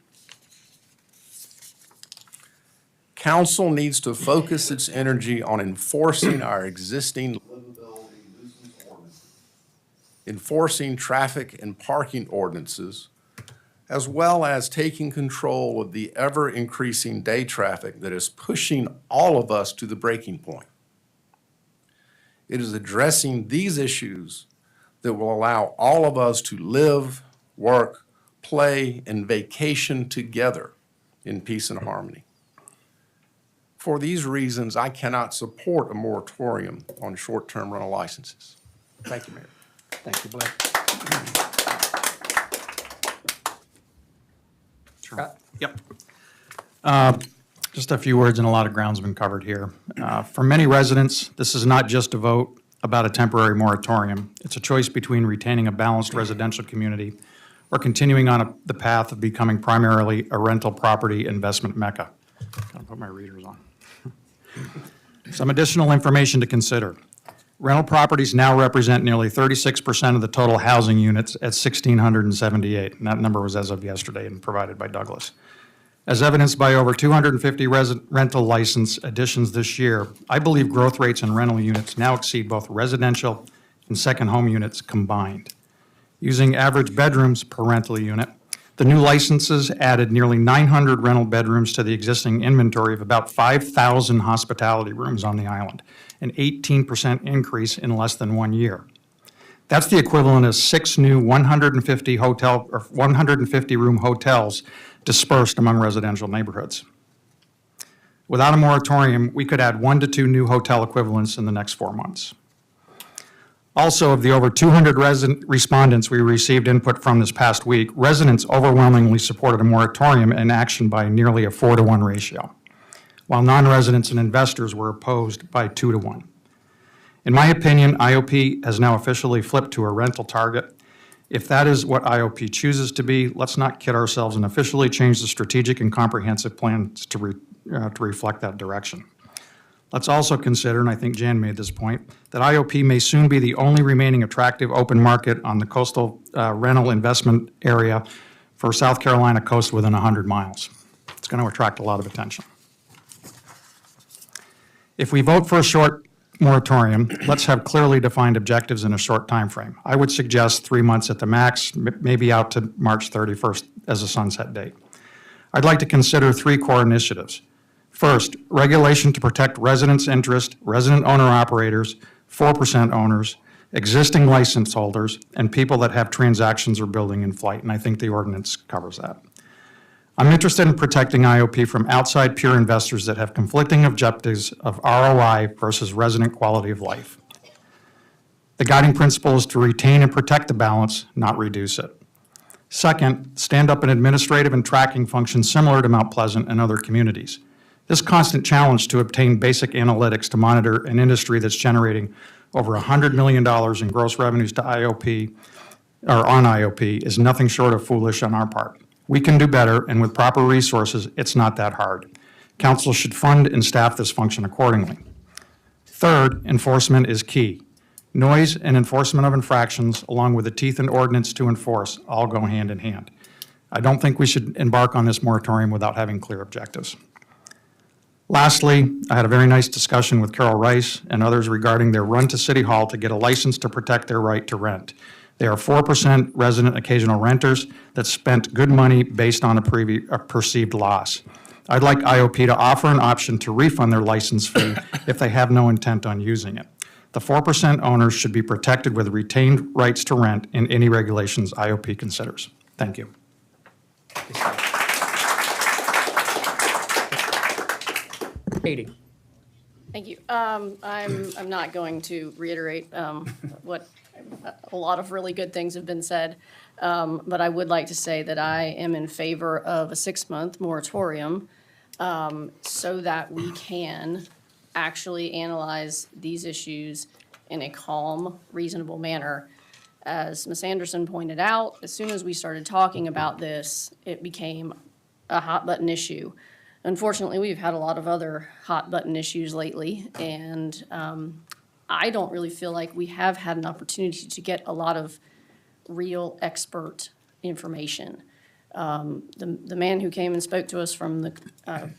Speaker 4: Council needs to focus its energy on enforcing our existing livability nuisance ordinances, enforcing traffic and parking ordinances, as well as taking control of the ever-increasing day traffic that is pushing all of us to the breaking point. It is addressing these issues that will allow all of us to live, work, play, and vacation together in peace and harmony. For these reasons, I cannot support a moratorium on short-term rental licenses. Thank you, Mayor.
Speaker 1: Thank you, Blair. Scott?
Speaker 5: Yep. Just a few words, and a lot of ground's been covered here. For many residents, this is not just a vote about a temporary moratorium. It's a choice between retaining a balanced residential community or continuing on the path of becoming primarily a rental property investment mecca. Gotta put my readers on. Some additional information to consider. Rental properties now represent nearly 36% of the total housing units at 1,678, and that number was as of yesterday and provided by Douglas. As evidenced by over 250 rental license additions this year, I believe growth rates in rental units now exceed both residential and second home units combined. Using average bedrooms per rental unit, the new licenses added nearly 900 rental bedrooms to the existing inventory of about 5,000 hospitality rooms on the island, an 18% increase in less than 1 year. That's the equivalent of 6 new 150-room hotels dispersed among residential neighborhoods. Without a moratorium, we could add 1 to 2 new hotel equivalents in the next 4 months. Also, of the over 200 respondents we received input from this past week, residents overwhelmingly supported a moratorium in action by nearly a 4-to-1 ratio, while non-residents and investors were opposed by 2-to-1. In my opinion, IOP has now officially flipped to a rental target. If that is what IOP chooses to be, let's not kid ourselves and officially change the strategic and comprehensive plans to reflect that direction. Let's also consider, and I think Jan made this point, that IOP may soon be the only remaining attractive open market on the coastal rental investment area for South Carolina coast within 100 miles. It's going to attract a lot of attention. If we vote for a short moratorium, let's have clearly defined objectives in a short time frame. I would suggest 3 months at the max, maybe out to March 31st as a sunset date. I'd like to consider 3 core initiatives. First, regulation to protect residents' interest, resident owner-operators, 4% owners, existing license holders, and people that have transactions or building in flight, and I think the ordinance covers that. I'm interested in protecting IOP from outside pure investors that have conflicting objectives of ROI versus resident quality of life. The guiding principle is to retain and protect the balance, not reduce it. Second, stand up an administrative and tracking function similar to Mount Pleasant and other communities. This constant challenge to obtain basic analytics to monitor an industry that's generating over $100 million in gross revenues to IOP, or on IOP, is nothing short of foolish on our part. We can do better, and with proper resources, it's not that hard. Council should fund and staff this function accordingly. Third, enforcement is key. Noise and enforcement of infractions, along with the teeth and ordinance to enforce, all go hand in hand. I don't think we should embark on this moratorium without having clear objectives. Lastly, I had a very nice discussion with Carol Rice and others regarding their run to City Hall to get a license to protect their right to rent. They are 4% resident occasional renters that spent good money based on a perceived loss. I'd like IOP to offer an option to refund their license fee if they have no intent on using it. The 4% owners should be protected with retained rights to rent in any regulations IOP considers. Thank you.
Speaker 1: Katie?
Speaker 22: Thank you. I'm not going to reiterate what a lot of really good things have been said, but I would like to say that I am in favor of a 6-month moratorium so that we can actually analyze these issues in a calm, reasonable manner. As Ms. Anderson pointed out, as soon as we started talking about this, it became a hot button issue. Unfortunately, we've had a lot of other hot button issues lately, and I don't really feel like we have had an opportunity to get a lot of real expert information. The man who came and spoke to us from the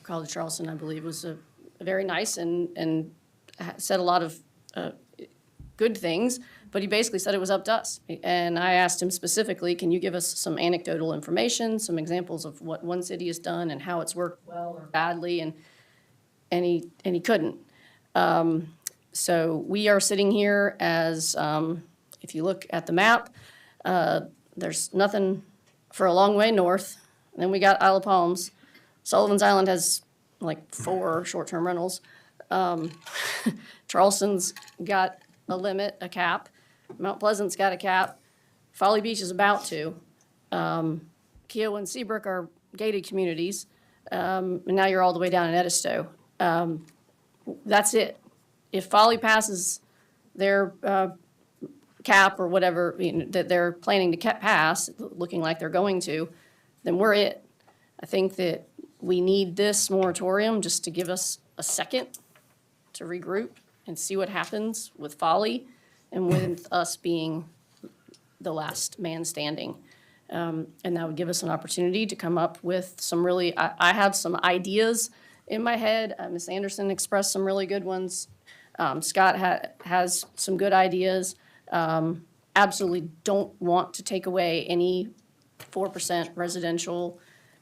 Speaker 22: College of Charleston, I believe, was a very nice and said a lot of good things, but he basically said it was up to us. And I asked him specifically, can you give us some anecdotal information, some examples of what one city has done and how it's worked well or badly, and he couldn't. So we are sitting here as, if you look at the map, there's nothing for a long way north. And then we got Isle of Palms. Sullivan's Island has like 4 short-term rentals. Charleston's got a limit, a cap. Mount Pleasant's got a cap. Folly Beach is about to. Keogh and Seabrook are gated communities, and now you're all the way down in Edisto. That's it. If Folly passes their cap or whatever that they're planning to pass, looking like they're going to, then we're it. I think that we need this moratorium just to give us a second to regroup and see what happens with Folly and with us being the last man standing. And that would give us an opportunity to come up with some really, I have some ideas in my head. Ms. Anderson expressed some really good ones. Scott has some good ideas. Absolutely don't want to take away any 4% residential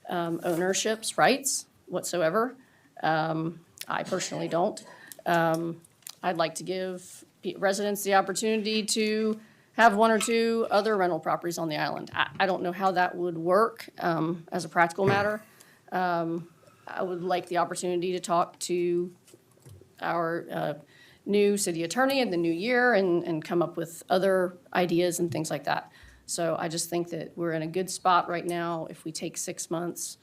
Speaker 22: ownerships rights whatsoever. I personally don't. I'd like to give residents the opportunity to have one or two other rental properties on the island. I don't know how that would work as a practical matter. I would like the opportunity to talk to our new city attorney in the new year and come up with other ideas and things like that. So I just think that we're in a good spot right now. If we take 6 months,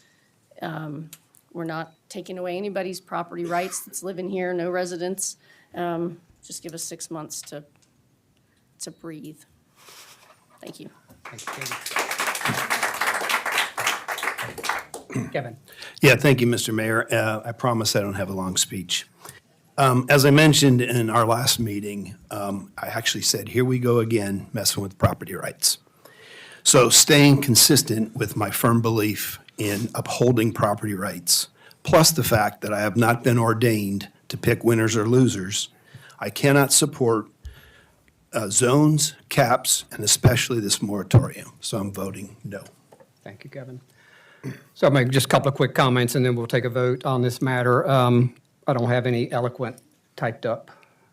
Speaker 22: we're not taking away anybody's property rights that's living here, no residents. Just give us 6 months to breathe. Thank you.
Speaker 1: Kevin.
Speaker 18: Yeah, thank you, Mr. Mayor. I promise I don't have a long speech. As I mentioned in our last meeting, I actually said, here we go again, messing with property rights. So staying consistent with my firm belief in upholding property rights, plus the fact that I have not been ordained to pick winners or losers, I cannot support zones, caps, and especially this moratorium. So I'm voting no.
Speaker 1: Thank you, Kevin. So I'll make just a couple of quick comments, and then we'll take a vote on this matter. I don't have any eloquent typed up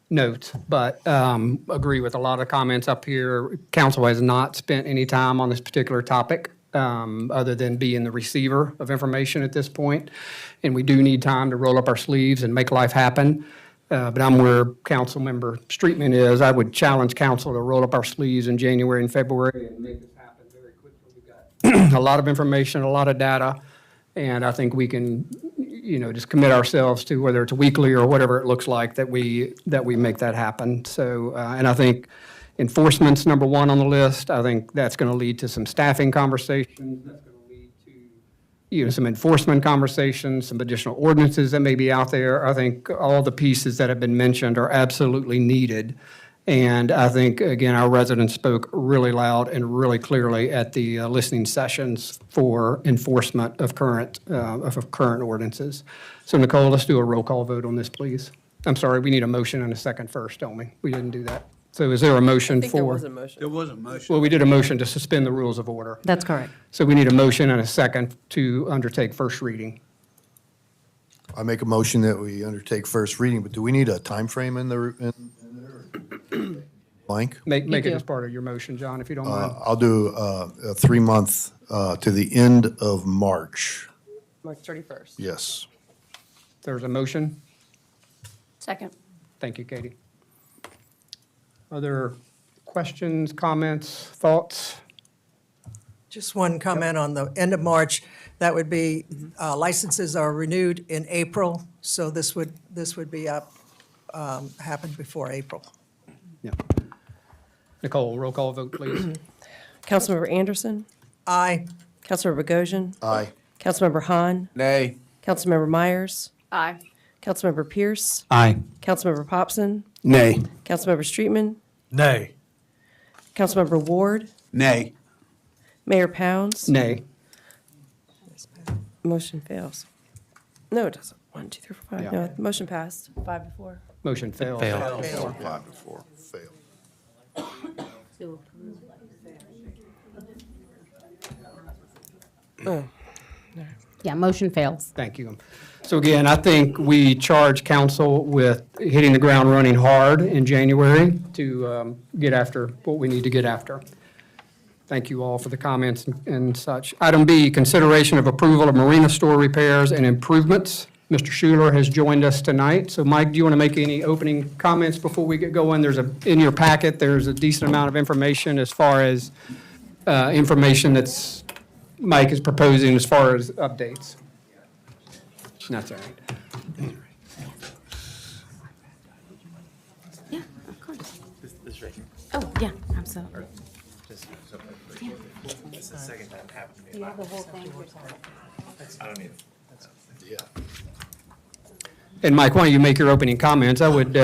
Speaker 1: notes, but agree with a lot of the comments up here. Council has not spent any time on this particular topic other than being the receiver of information at this point. And we do need time to roll up our sleeves and make life happen. But I'm where Councilmember Streetman is. I would challenge council to roll up our sleeves in January and February and make this happen very quickly. We've got a lot of information, a lot of data, and I think we can, just commit ourselves to, whether it's weekly or whatever it looks like, that we make that happen. So, and I think enforcement's number one on the list. I think that's going to lead to some staffing conversations. That's going to lead to, some enforcement conversations, some additional ordinances that may be out there. I think all the pieces that have been mentioned are absolutely needed. And I think, again, our residents spoke really loud and really clearly at the listening sessions for enforcement of current ordinances. So Nicole, let's do a roll call vote on this, please. I'm sorry, we need a motion and a second first, don't we? We didn't do that. So is there a motion for?
Speaker 2: I think there was a motion.
Speaker 3: There was a motion.
Speaker 1: Well, we did a motion to suspend the rules of order.
Speaker 11: That's correct.
Speaker 1: So we need a motion and a second to undertake first reading.
Speaker 16: I make a motion that we undertake first reading, but do we need a time frame in there? Blank?
Speaker 1: Make it
Speaker 11: do.
Speaker 1: as part of your motion, John, if you don't mind.
Speaker 16: I'll do a 3-month to the end of March.
Speaker 2: March 31st.
Speaker 16: Yes.
Speaker 1: There's a motion.
Speaker 22: Second.
Speaker 1: Thank you, Katie. Other questions, comments, thoughts?
Speaker 19: Just one comment on the end of March. That would be, licenses are renewed in April, so this would be up, happen before April.
Speaker 1: Yeah. Nicole, roll call vote, please.
Speaker 2: Councilmember Anderson,
Speaker 19: Aye.
Speaker 2: Councilmember Goshen,
Speaker 16: Aye.
Speaker 2: Councilmember Hahn,
Speaker 4: Nay.
Speaker 2: Councilmember Myers,
Speaker 22: Aye.
Speaker 2: Councilmember Pierce,
Speaker 5: Aye.
Speaker 2: Councilmember Popson,
Speaker 18: Nay.
Speaker 2: Councilmember Streetman,
Speaker 17: Nay.
Speaker 2: Councilmember Ward,
Speaker 3: Nay.
Speaker 2: Mayor Pounds.
Speaker 1: Nay.
Speaker 2: Motion fails. No, it doesn't. 1, 2, 3, 4, 5.
Speaker 1: Yeah.
Speaker 2: No, the motion passed. 5 to 4.
Speaker 1: Motion failed.
Speaker 16: 5 to 4, fail.
Speaker 21: Yeah, motion fails.
Speaker 1: Thank you. So again, I think we charge council with hitting the ground running hard in January to get after what we need to get after. Thank you all for the comments and such. Item B, consideration of approval of Marina store repairs and improvements. Mr. Schuler has joined us tonight. So Mike, do you want to make any opening comments before we get going? In your packet, there's a decent amount of information as far as information that's Mike is proposing as far as updates. That's all right.
Speaker 11: Yeah, of course.
Speaker 3: This right here.
Speaker 11: Oh, yeah, absolutely.
Speaker 3: Just so it's the second time it happened to me.
Speaker 11: You have the whole thing.
Speaker 3: I don't need it.
Speaker 16: Yeah.
Speaker 1: And Mike, why don't you make your opening comments? I would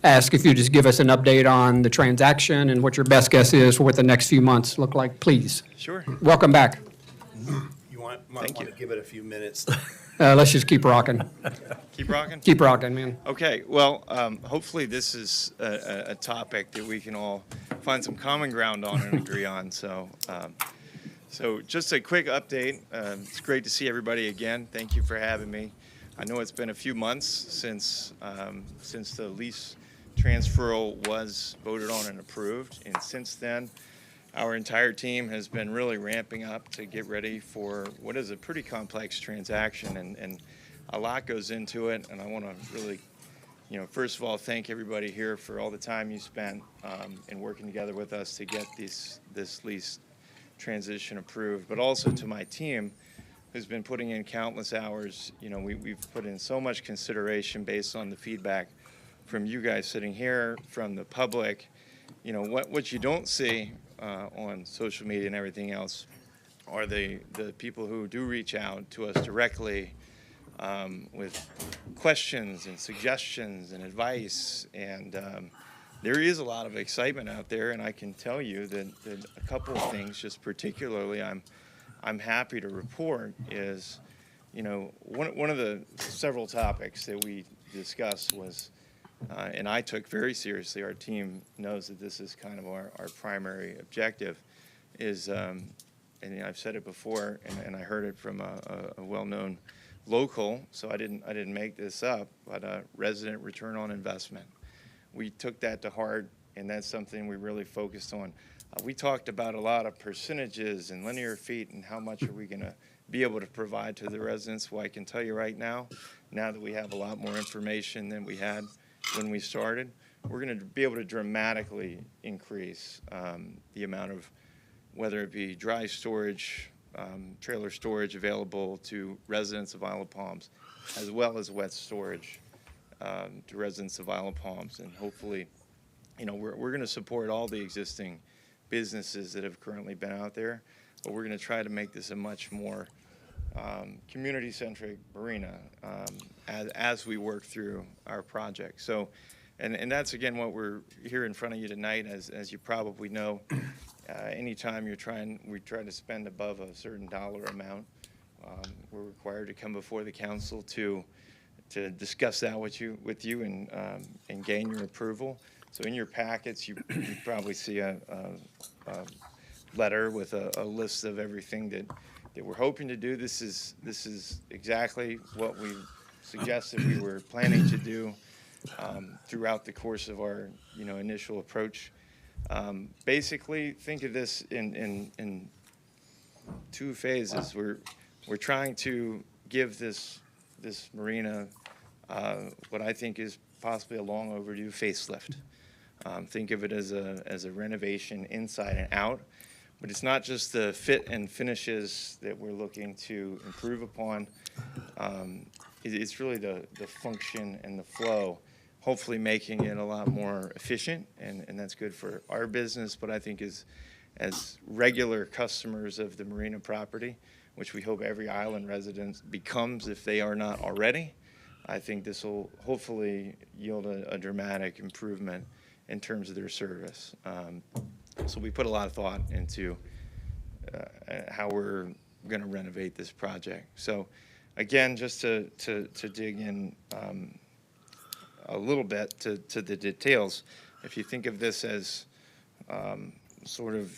Speaker 1: ask if you just give us an update on the transaction and what your best guess is for what the next few months look like, please.
Speaker 3: Sure.
Speaker 1: Welcome back.
Speaker 18: You might want to give it a few minutes.
Speaker 1: Let's just keep rocking.
Speaker 3: Keep rocking?
Speaker 1: Keep rocking, man.
Speaker 3: Okay, well, hopefully this is a topic that we can all find some common ground on and agree on. So just a quick update. It's great to see everybody again. Thank you for having me. I know it's been a few months since the lease transferal was voted on and approved, and since then, our entire team has been really ramping up to get ready for what is a pretty complex transaction, and a lot goes into it. And I want to really, first of all, thank everybody here for all the time you spent in working together with us to get this lease transition approved, but also to my team, who's been putting in countless hours. We've put in so much consideration based on the feedback from you guys sitting here, from the public. What you don't see on social media and everything else are the people who do reach out to us directly with questions and suggestions and advice. And there is a lot of excitement out there, and I can tell you that a couple of things, just particularly I'm happy to report is, one of the several topics that we discussed was, and I took very seriously, our team knows that this is kind of our primary objective, is, and I've said it before, and I heard it from a well-known local, so I didn't make this up, but resident return on investment. We took that to heart, and that's something we really focused on. We talked about a lot of percentages and linear feet and how much are we going to be able to provide to the residents. Well, I can tell you right now that we have a lot more information than we had when we started, we're going to be able to dramatically increase the amount of, whether it be dry storage, trailer storage available to residents of Isle of Palms, as well as wet storage to residents of Isle of Palms. And hopefully, we're going to support all the existing businesses that have currently been out there, but we're going to try to make this a much more community-centric marina as we work through our project. So, and that's again what we're here in front of you tonight. As you probably know, anytime we try to spend above a certain dollar amount, we're required to come before the council to discuss that with you and gain your approval. So in your packets, you probably see a letter with a list of everything that we're hoping to do. This is exactly what we suggested we were planning to do throughout the course of our initial approach. Basically, think of this in two phases. We're trying to give this marina what I think is possibly a long overdue facelift. Think of it as a renovation inside and out. But it's not just the fit and finishes that we're looking to improve upon. It's really the function and the flow, hopefully making it a lot more efficient, and that's good for our business, but I think as regular customers of the marina property, which we hope every island resident becomes if they are not already, I think this will hopefully yield a dramatic improvement in terms of their service. So we put a lot of thought into how we're going to renovate this project. So again, just to dig in a little bit to the details, if you think of this as sort of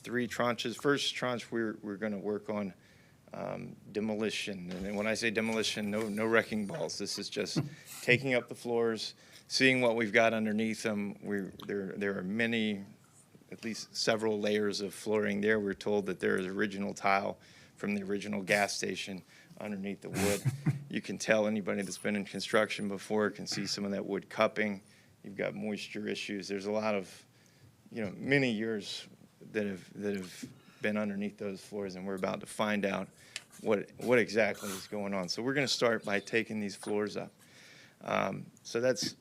Speaker 3: three tranches. First tranche, we're going to work on demolition. And when I say demolition, no wrecking balls. This is just taking up the floors, seeing what we've got underneath them. There are many, at least several layers of flooring there. We're told that there is original tile from the original gas station underneath the wood. You can tell anybody that's been in construction before can see some of that wood cupping. You've got moisture issues. There's a lot of many years that have been underneath those floors, and we're about to find out what exactly is going on. So we're going to start by taking these floors up. So that's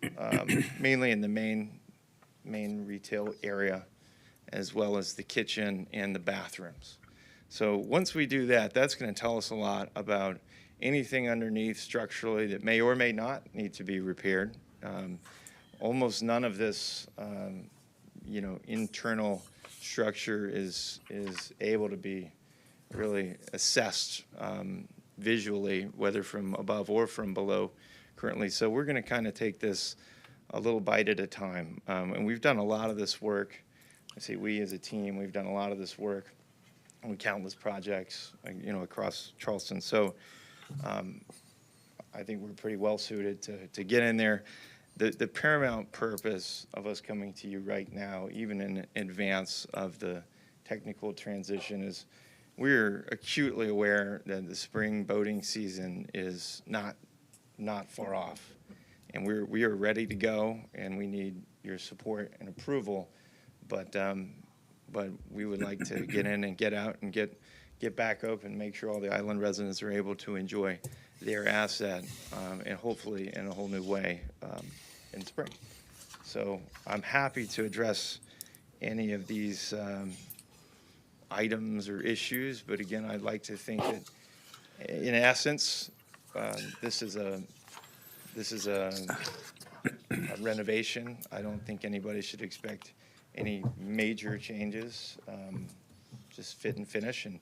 Speaker 3: mainly in the main retail area, as well as the kitchen and the bathrooms. So once we do that, that's going to tell us a lot about anything underneath structurally that may or may not need to be repaired. Almost none of this, internal structure is able to be really assessed visually, whether from above or from below currently. So we're going to kind of take this a little bite at a time. And we've done a lot of this work. I say we as a team, we've done a lot of this work on countless projects, across Charleston. So I think we're pretty well suited to get in there. The paramount purpose of us coming to you right now, even in advance of the technical transition, is we're acutely aware that the spring boating season is not far off. And we are ready to go, and we need your support and approval. But we would like to get in and get out and get back open, make sure all the island residents are able to enjoy their asset, and hopefully in a whole new way in spring. So I'm happy to address any of these items or issues, but again, I'd like to think that in essence, this is a renovation. I don't think anybody should expect any major changes, just fit and finish, and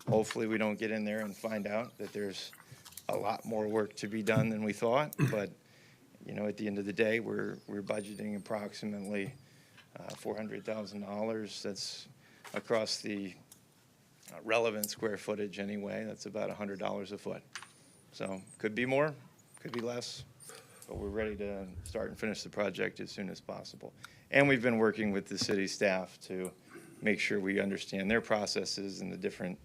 Speaker 3: hopefully we don't get in there and find out that there's a lot more work to be done than we thought. But at the end of the day, we're budgeting approximately $400,000. That's across the relevant square footage anyway. That's about $100 a foot. So could be more, could be less, but we're ready to start and finish the project as soon as possible. And we've been working with the city staff to make sure we understand their processes and the different,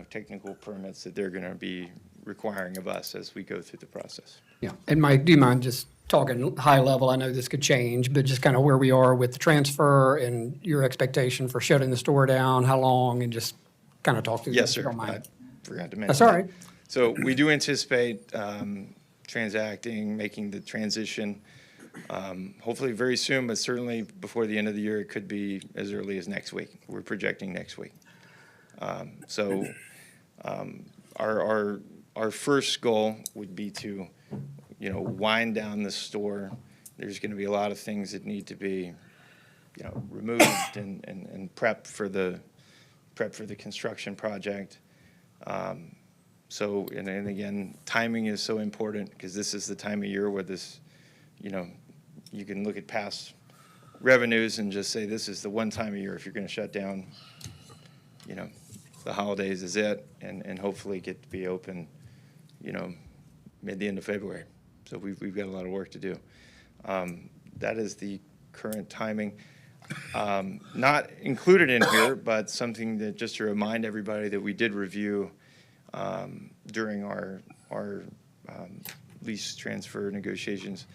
Speaker 3: technical permits that they're going to be requiring of us as we go through the process.
Speaker 1: Yeah, and Mike, do you mind just talking high level? I know this could change, but just kind of where we are with the transfer and your expectation for shutting the store down, how long, and just kind of talk through that,
Speaker 3: Yes,
Speaker 1: if you
Speaker 3: sir.
Speaker 1: don't mind.
Speaker 3: I forgot to mention
Speaker 1: That's all
Speaker 3: that.
Speaker 1: right.
Speaker 3: So we do anticipate transacting, making the transition, hopefully very soon, but certainly before the end of the year. It could be as early as next week. We're projecting next week. Our first goal would be to, wind down the store. There's going to be a lot of things that need to be, removed and prepped for the construction project. And again, timing is so important because this is the time of year where this, you can look at past revenues and just say this is the one time of year if you're going to shut down, the holidays is it, and hopefully get to be open, mid the end of February. So we've got a lot of work to do. That is the current timing. Not included in here, but something that just to remind everybody that we did review during our lease transfer negotiations.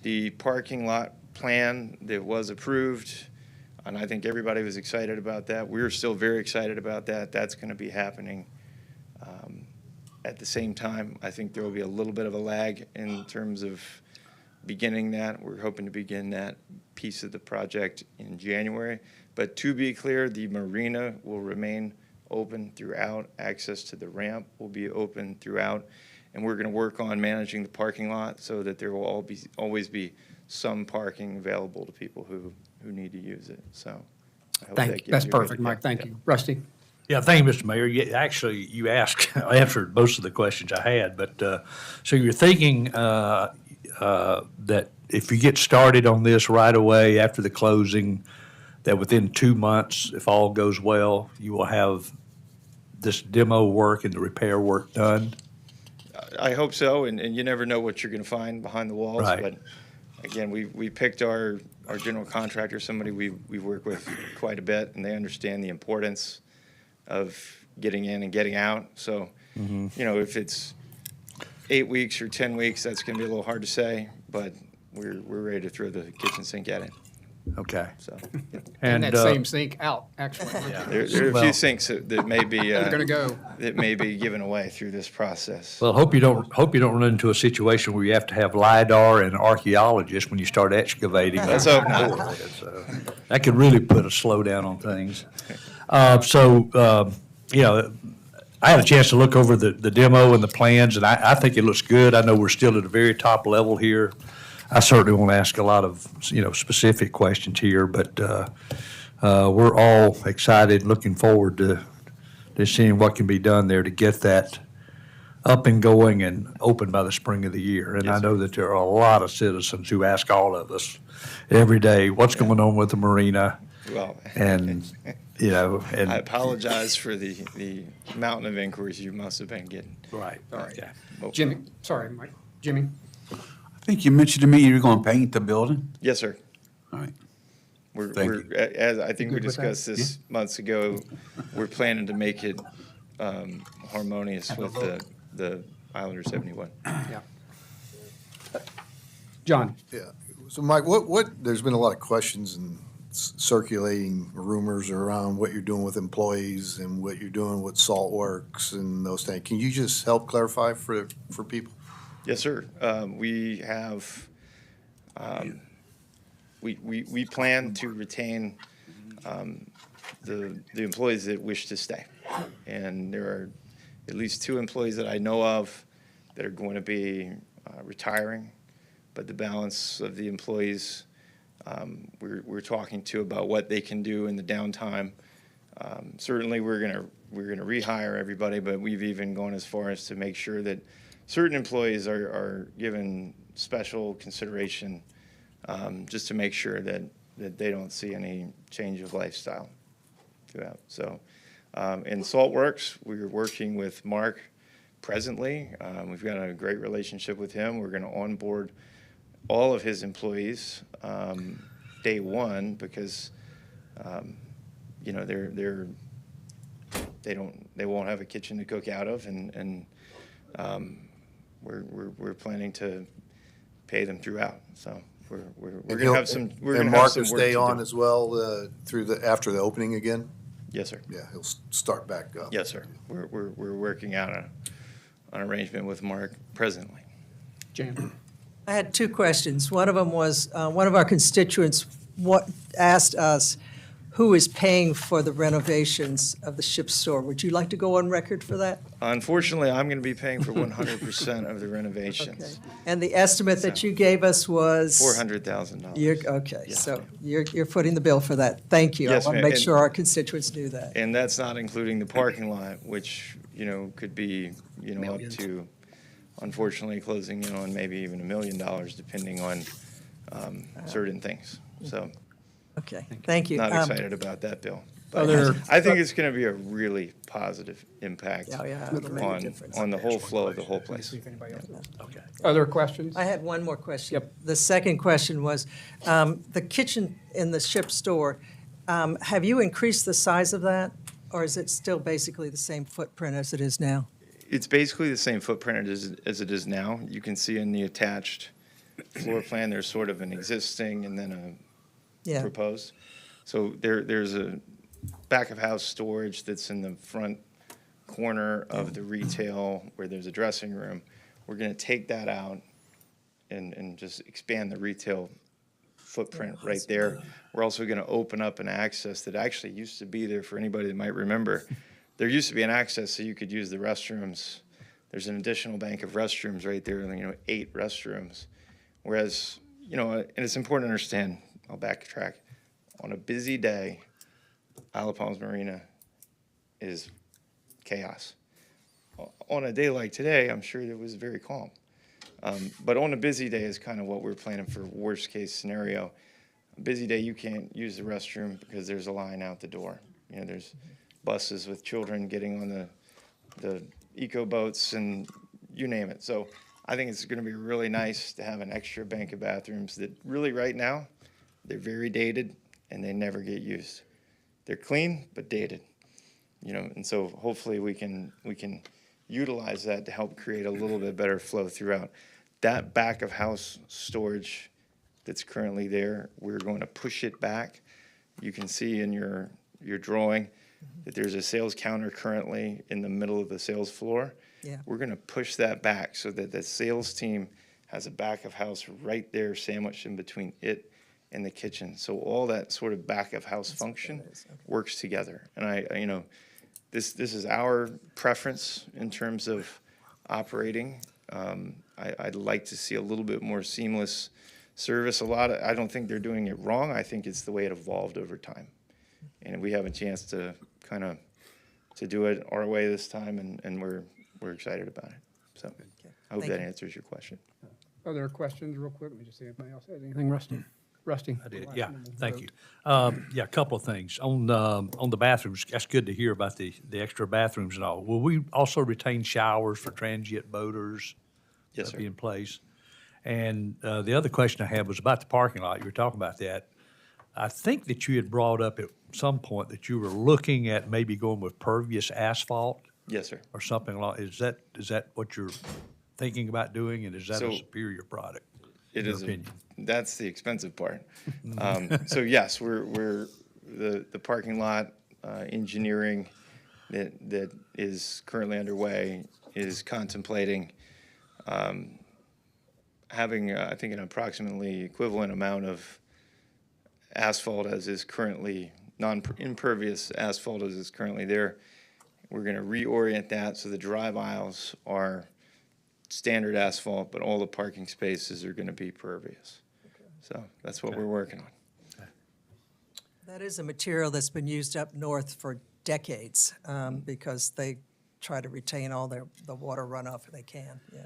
Speaker 3: The parking lot plan that was approved, and I think everybody was excited about that. We're still very excited about that. That's going to be happening at the same time. I think there will be a little bit of a lag in terms of beginning that. We're hoping to begin that piece of the project in January. But to be clear, the marina will remain open throughout. Access to the ramp will be open throughout. And we're going to work on managing the parking lot so that there will always be some parking available to people who need to use it. So I hope that gives
Speaker 1: That's
Speaker 3: you a good
Speaker 1: perfect, Mike.
Speaker 3: idea.
Speaker 1: Thank you. Rusty?
Speaker 17: Yeah, thank you, Mr. Mayor. You answered most of the questions I had, but, so you're thinking, that if you get started on this right away after the closing, that within 2 months, if all goes well, you will have this demo work and the repair work done?
Speaker 3: I hope so, and you never know what you're going to find behind the walls.
Speaker 17: Right.
Speaker 3: But again, we picked our general contractor, somebody we work with quite a bit, and they understand the importance of getting in and getting out. So, if it's 8 weeks or 10 weeks, that's going to be a little hard to say, but we're ready to throw the kitchen sink at it.
Speaker 17: Okay.
Speaker 3: So
Speaker 1: And
Speaker 17: And,
Speaker 1: that same sink out, actually.
Speaker 3: there are a
Speaker 17: Well-
Speaker 3: few sinks that may be,
Speaker 1: Gonna go.
Speaker 3: that may be given away through this process.
Speaker 17: well, hope you don't run into a situation where you have to have LiDAR and archaeologists when you start excavating.
Speaker 3: Let's hope not.
Speaker 17: So that could really put a slowdown on things. You know, I had a chance to look over the demo and the plans, and I think it looks good. I know we're still at the very top level here. I certainly won't ask a lot of, specific questions here, but we're all excited, looking forward to seeing what can be done there to get that up and going and open by the spring of the year. And I know that there are a lot of citizens who ask all of us every day, what's going on with the marina?
Speaker 3: Well,
Speaker 17: And, and.
Speaker 3: I apologize for the mountain of inquiries you must have been getting.
Speaker 17: Right.
Speaker 1: All right.
Speaker 3: Yeah.
Speaker 1: Jimmy, sorry, Mike. Jimmy?
Speaker 6: I think you mentioned to me you're going to paint the building.
Speaker 3: Yes, sir.
Speaker 6: All right.
Speaker 3: We're, as I think we
Speaker 1: good with that?
Speaker 3: discussed this months ago, we're planning to make it harmonious with the Islander 71.
Speaker 1: Yeah. John?
Speaker 16: Yeah. So Mike, there's been a lot of questions and circulating rumors around what you're doing with employees and what you're doing with Salt Works and those things. Can you just help clarify for people?
Speaker 3: Yes, sir. We have, we plan to retain the employees that wish to stay. And there are at least 2 employees that I know of that are going to be retiring. But the balance of the employees, we're talking to about what they can do in the downtime. Certainly, we're gonna rehire everybody, but we've even gone as far as to make sure that certain employees are given special consideration, just to make sure that they don't see any change of lifestyle throughout. So, in Salt Works, we're working with Mark presently. We've got a great relationship with him. We're going to onboard all of his employees day one because they won't have a kitchen to cook out of, and we're planning to pay them throughout. So we're going to have some.
Speaker 16: And Mark will stay on as well after the opening again.
Speaker 3: Yes, sir.
Speaker 16: Yeah, he'll start back up.
Speaker 3: Yes, sir. We're working out an arrangement with Mark presently.
Speaker 1: Jan?
Speaker 19: I had 2 questions. One of them was, one of our constituents asked us who is paying for the renovations of the ship store. Would you like to go on record for that?
Speaker 3: Unfortunately, I'm going to be paying for 100% of the renovations.
Speaker 19: Okay. And the estimate that you gave us was?
Speaker 3: $400,000.
Speaker 19: Okay,
Speaker 3: Yes,
Speaker 19: so
Speaker 3: ma'am.
Speaker 19: you're footing the bill for that. Thank you.
Speaker 3: Yes,
Speaker 19: I want to
Speaker 3: ma'am.
Speaker 19: make sure our constituents knew that.
Speaker 3: And that's not including the parking lot, which, could be, up to, unfortunately, closing in on maybe even $1 million, depending on certain things. So
Speaker 19: Okay, thank you.
Speaker 3: not excited about that bill. But
Speaker 1: Other-
Speaker 3: I think it's going to be a really positive impact
Speaker 19: it'll make a difference.
Speaker 3: on the whole flow of the whole place.
Speaker 1: See if anybody else. Okay. Other questions?
Speaker 19: I had one more question.
Speaker 1: Yep.
Speaker 19: The second question was, the kitchen in the ship store, have you increased the size of that? Or is it still basically the same footprint as it is now?
Speaker 3: It's basically the same footprint as it is now. You can see in the attached floor plan, there's sort of an existing and then a
Speaker 19: Yeah.
Speaker 3: proposed. So there's a back of house storage that's in the front corner of the retail where there's a dressing room. We're going to take that out and just expand the retail footprint right there. We're also going to open up an access that actually used to be there for anybody that might remember. There used to be an access so you could use the restrooms. There's an additional bank of restrooms right there, 8 restrooms. Whereas, and it's important to understand, I'll backtrack. On a busy day, Isle of Palms Marina is chaos. On a day like today, I'm sure it was very calm. But on a busy day is kind of what we're planning for worst case scenario. A busy day, you can't use the restroom because there's a line out the door. There's buses with children getting on the eco boats and you name it. So I think it's going to be really nice to have an extra bank of bathrooms that really right now, they're very dated and they never get used. They're clean, but dated, and so hopefully we can utilize that to help create a little bit better flow throughout. That back of house storage that's currently there. We're going to push it back. You can see in your drawing that there's a sales counter currently in the middle of the sales floor.
Speaker 19: Yeah.
Speaker 3: We're going to push that back so that the sales team has a back of house right there sandwiched in between it and the kitchen. So all that sort of back of house function works together. And this is our preference in terms of operating. I'd like to see a little bit more seamless service. I don't think they're doing it wrong. I think it's the way it evolved over time. And we have a chance to to do it our way this time, and we're excited about it. So I hope that answers your question.
Speaker 1: Other questions real quick? Let me just see if anybody else has anything. Rusty?
Speaker 17: I did, yeah, thank you. Yeah, a couple of things. On the bathrooms, that's good to hear about the extra bathrooms and all. Will we also retain showers for transient boaters?
Speaker 3: Yes, sir.
Speaker 17: Be in place? And the other question I had was about the parking lot. You were talking about that. I think that you had brought up at some point that you were looking at maybe going with pervious asphalt.
Speaker 3: Yes, sir.
Speaker 17: Or something like, is that what you're thinking about doing, and is that a
Speaker 3: So,
Speaker 17: superior product?
Speaker 3: It
Speaker 17: in your
Speaker 3: is.
Speaker 17: opinion?
Speaker 3: That's the expensive part. So yes, we're the parking lot engineering that is currently underway is contemplating having I think an approximately equivalent amount of asphalt as is currently impervious asphalt as is currently there. We're going to reorient that so the drive aisles are standard asphalt, but all the parking spaces are going to be pervious. So that's what we're working on.
Speaker 19: That is a material that's been used up north for decades because they try to retain all the water runoff if they can. Yeah.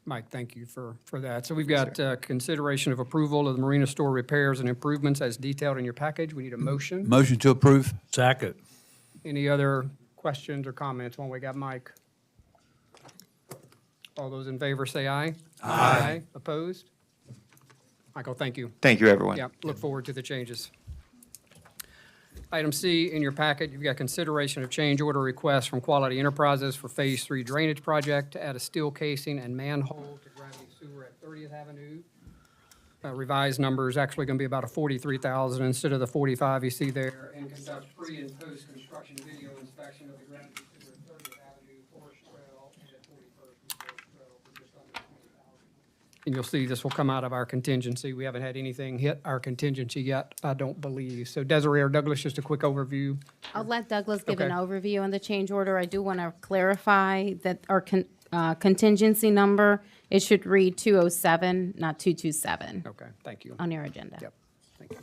Speaker 1: Mike, thank you for that. So we've got consideration of approval of the Marina store repairs and improvements as detailed in your package. We need a motion.
Speaker 6: Motion to approve.
Speaker 17: Second.
Speaker 1: Any other questions or comments? One, we got Mike. All those in favor say aye. Aye. Opposed? Michael, thank you.
Speaker 3: Thank you, everyone.
Speaker 1: Yeah, look forward to the changes. Item C in your packet, you've got consideration of change order request from Quality Enterprises for Phase 3 drainage project to add a steel casing and manhole to gravity sewer at 30th Avenue. Revised number is actually going to be about a 43,000 instead of the 45 you see there, and conduct pre and post construction video inspection of the gravity sewer at 30th Avenue, Forest Trail, and at 41st Forest Trail for just under 20,000. And you'll see this will come out of our contingency. We haven't had anything hit our contingency yet, I don't believe. So Desiree or Douglas, just a quick overview.
Speaker 21: I'll let Douglas give an
Speaker 1: Okay.
Speaker 21: overview on the change order. I do want to clarify that our contingency number, it should read 207, not 227
Speaker 1: Okay, thank you.
Speaker 21: on your agenda.
Speaker 1: Yep, thank you.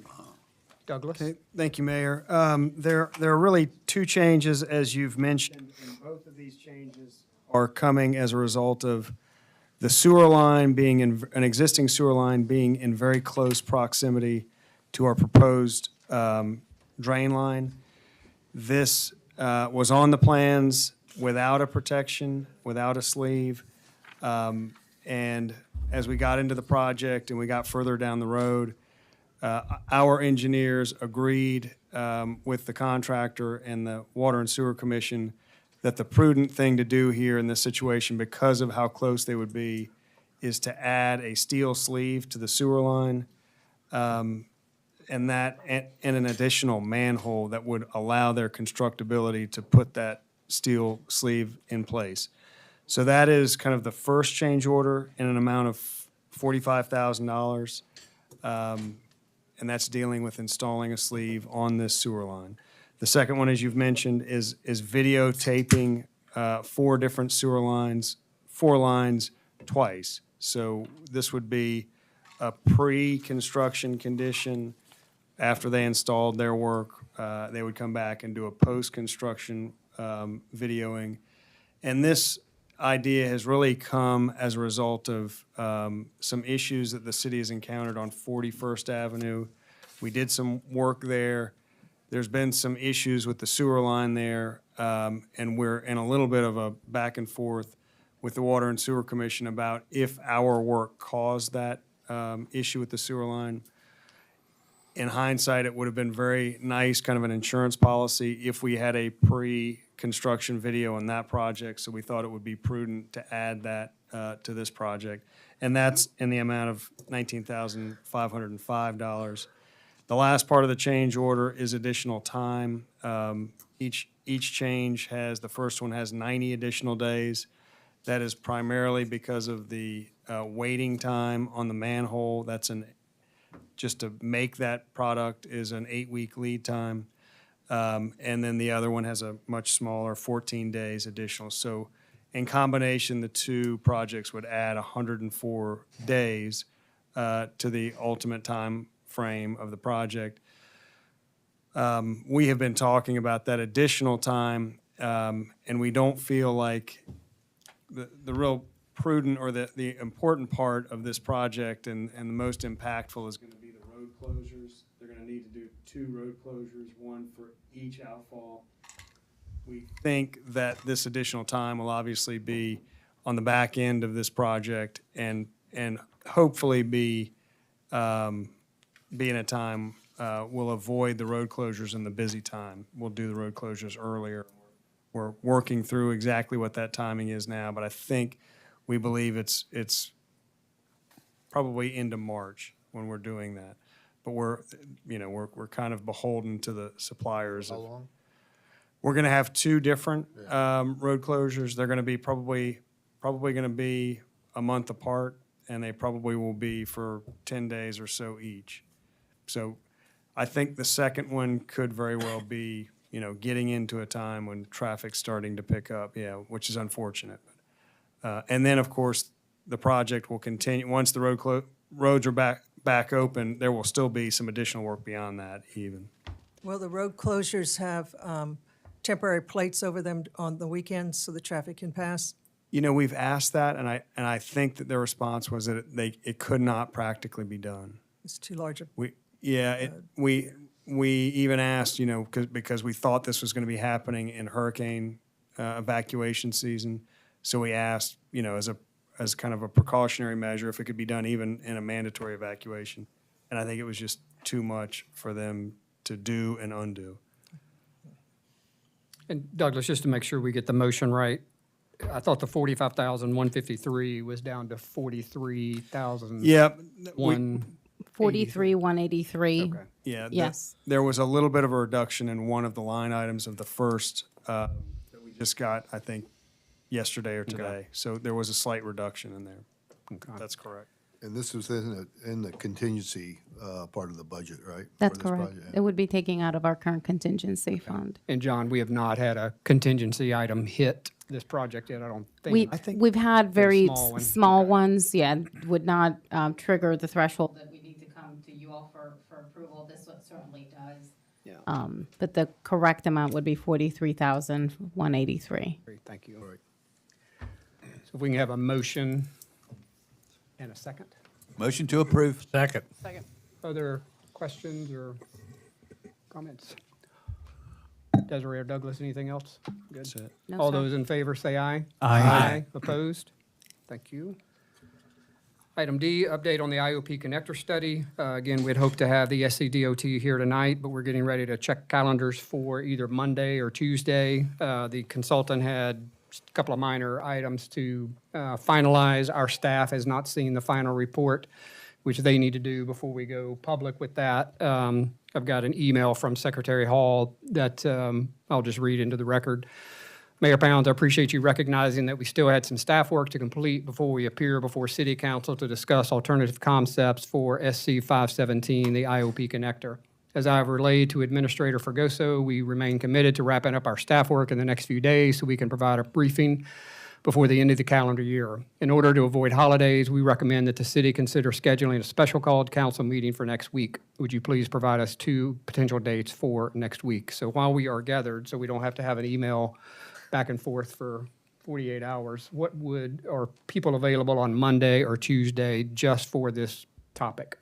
Speaker 1: Douglas?
Speaker 7: Okay, thank you, Mayor. There are really two changes, as you've mentioned, and both of these changes are coming as a result of the sewer line being an existing sewer line being in very close proximity to our proposed drain line. This was on the plans without a protection, without a sleeve. And as we got into the project and we got further down the road, our engineers agreed with the contractor and the Water and Sewer Commission that the prudent thing to do here in this situation, because of how close they would be, is to add a steel sleeve to the sewer line, and an additional manhole that would allow their constructability to put that steel sleeve in place. So that is kind of the first change order in an amount of $45,000. And that's dealing with installing a sleeve on this sewer line. The second one, as you've mentioned, is videotaping 4 different sewer lines, 4 lines twice. So this would be a pre-construction condition. After they installed their work, they would come back and do a post-construction videoing. And this idea has really come as a result of some issues that the city has encountered on 41st Avenue. We did some work there. There's been some issues with the sewer line there, and we're in a little bit of a back and forth with the Water and Sewer Commission about if our work caused that issue with the sewer line. in hindsight, it would have been very nice, kind of an insurance policy, if we had a pre-construction video on that project. So we thought it would be prudent to add that to this project. And that's in the amount of $19,505. The last part of the change order is additional time. Each change has, the first one has 90 additional days. That is primarily because of the waiting time on the manhole. Just to make that product is an 8-week lead time. And then the other one has a much smaller, 14 days additional. So in combination, the two projects would add 104 days to the ultimate time frame of the project. We have been talking about that additional time, and we don't feel like the real prudent or the important part of this project and the most impactful is going to be the road closures. They're going to need to do 2 road closures, one for each outfall. We think that this additional time will obviously be on the back end of this project and hopefully be in a time we'll avoid the road closures in the busy time. We'll do the road closures earlier. We're working through exactly what that timing is now, but I think we believe it's probably into March when we're doing that. But we're kind of beholden to the suppliers.
Speaker 16: How long?
Speaker 7: We're going to have 2 different road closures. They're going to be probably going to be a month apart, and they probably will be for 10 days or so each. So I think the second one could very well be, getting into a time when traffic's starting to pick up, which is unfortunate. And then, of course, the project will continue. Once the roads are back open, there will still be some additional work beyond that even.
Speaker 19: Will the road closures have temporary plates over them on the weekends so the traffic can pass?
Speaker 7: We've asked that, and I think that their response was that it could not practically be done.
Speaker 19: It's too large a...
Speaker 7: We even asked, because we thought this was going to be happening in hurricane evacuation season. So we asked, as kind of a precautionary measure, if it could be done even in a mandatory evacuation. And I think it was just too much for them to do and undo.
Speaker 1: And Douglas, just to make sure we get the motion right, I thought the 45,153 was down to 43,000.
Speaker 7: Yeah.
Speaker 21: 43,183.
Speaker 1: Okay.
Speaker 7: Yeah.
Speaker 21: Yes.
Speaker 7: There was a little bit of a reduction in one of the line items of the first that we just got, I think, yesterday or today.
Speaker 1: Okay.
Speaker 7: So there was a slight reduction in there.
Speaker 1: Okay.
Speaker 7: That's correct.
Speaker 16: And this was in the contingency part of the budget, right?
Speaker 21: That's
Speaker 16: For this
Speaker 21: correct.
Speaker 16: project?
Speaker 21: It would be taking out of our current contingency fund.
Speaker 1: And John, we have not had a contingency item hit this project yet, I don't think.
Speaker 21: We've had very
Speaker 1: small one.
Speaker 21: small ones, would not trigger the threshold that we need to come to you all for approval. This one certainly does.
Speaker 1: Yeah.
Speaker 21: But the correct amount would be 43,183.
Speaker 1: Great, thank you. So if we can have a motion and a second.
Speaker 6: Motion to approve.
Speaker 17: Second.
Speaker 1: Second. Other questions or comments? Desiree or Douglas, anything else? Good.
Speaker 7: That's it.
Speaker 21: No,
Speaker 1: All
Speaker 21: sir.
Speaker 1: those in favor say aye.
Speaker 17: Aye.
Speaker 1: Opposed? Thank you. Item D, update on the IOP connector study. Again, we'd hoped to have the SCDOT here tonight, but we're getting ready to check calendars for either Monday or Tuesday. The consultant had a couple of minor items to finalize. Our staff has not seen the final report, which they need to do before we go public with that. I've got an email from Secretary Hall that I'll just read into the record. Mayor Pounds, I appreciate you recognizing that we still had some staff work to complete before we appear before City Council to discuss alternative concepts for SC 517, the IOP connector. As I've relayed to Administrator Fregoso, we remain committed to wrapping up our staff work in the next few days so we can provide a briefing before the end of the calendar year. In order to avoid holidays, we recommend that the city consider scheduling a special called council meeting for next week. Would you please provide us 2 potential dates for next week? So while we are gathered, so we don't have to have an email back and forth for 48 hours, are people available on Monday or Tuesday just for this topic?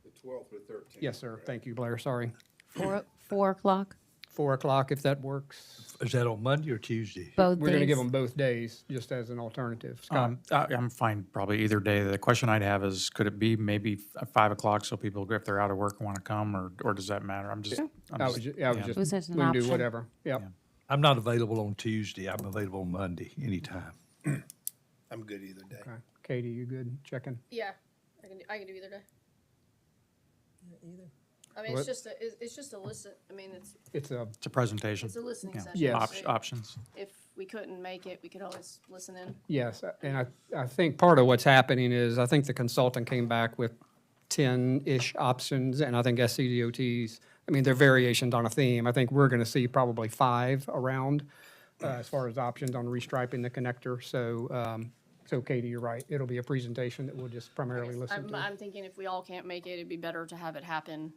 Speaker 4: The 12th or 13th.
Speaker 1: Yes, sir. Thank you, Blair. Sorry.
Speaker 21: 4 o'clock?
Speaker 1: 4 o'clock, if that works.
Speaker 17: Is that on Monday or Tuesday?
Speaker 21: Both
Speaker 1: We're going to give
Speaker 21: days.
Speaker 1: them both days, just as an alternative. Scott?
Speaker 5: I'm fine probably either day. The question I'd have is, could it be maybe 5 o'clock so people, if they're out of work and want to come, or does that matter? I'm just.
Speaker 1: I was ju- I was
Speaker 5: yeah.
Speaker 1: just,
Speaker 21: Was that an
Speaker 1: we can do
Speaker 21: option?
Speaker 1: whatever. Yep.
Speaker 17: I'm not available on Tuesday. I'm available on Monday, anytime.
Speaker 18: I'm good either day.
Speaker 1: Okay. Katie, you good checking?
Speaker 22: Yeah, I can do either day.
Speaker 19: Either.
Speaker 22: I mean,
Speaker 1: What-
Speaker 22: it's just a listen, I mean,
Speaker 1: It's a,
Speaker 5: It's a presentation.
Speaker 22: it's a listening
Speaker 5: Yeah.
Speaker 22: session.
Speaker 1: Yes.
Speaker 22: so
Speaker 5: Options.
Speaker 22: If we couldn't make it, we could always listen in.
Speaker 1: yes, and I think part of what's happening is, I think the consultant came back with 10-ish options, and I think SCDOT's, I mean, they're variations on a theme. I think we're going to see probably 5 around as far as options on restriping the connector. So Katie, you're right. It'll be a presentation that we'll just primarily listen to.
Speaker 22: I'm thinking if we all can't make it, it'd be better to have it happen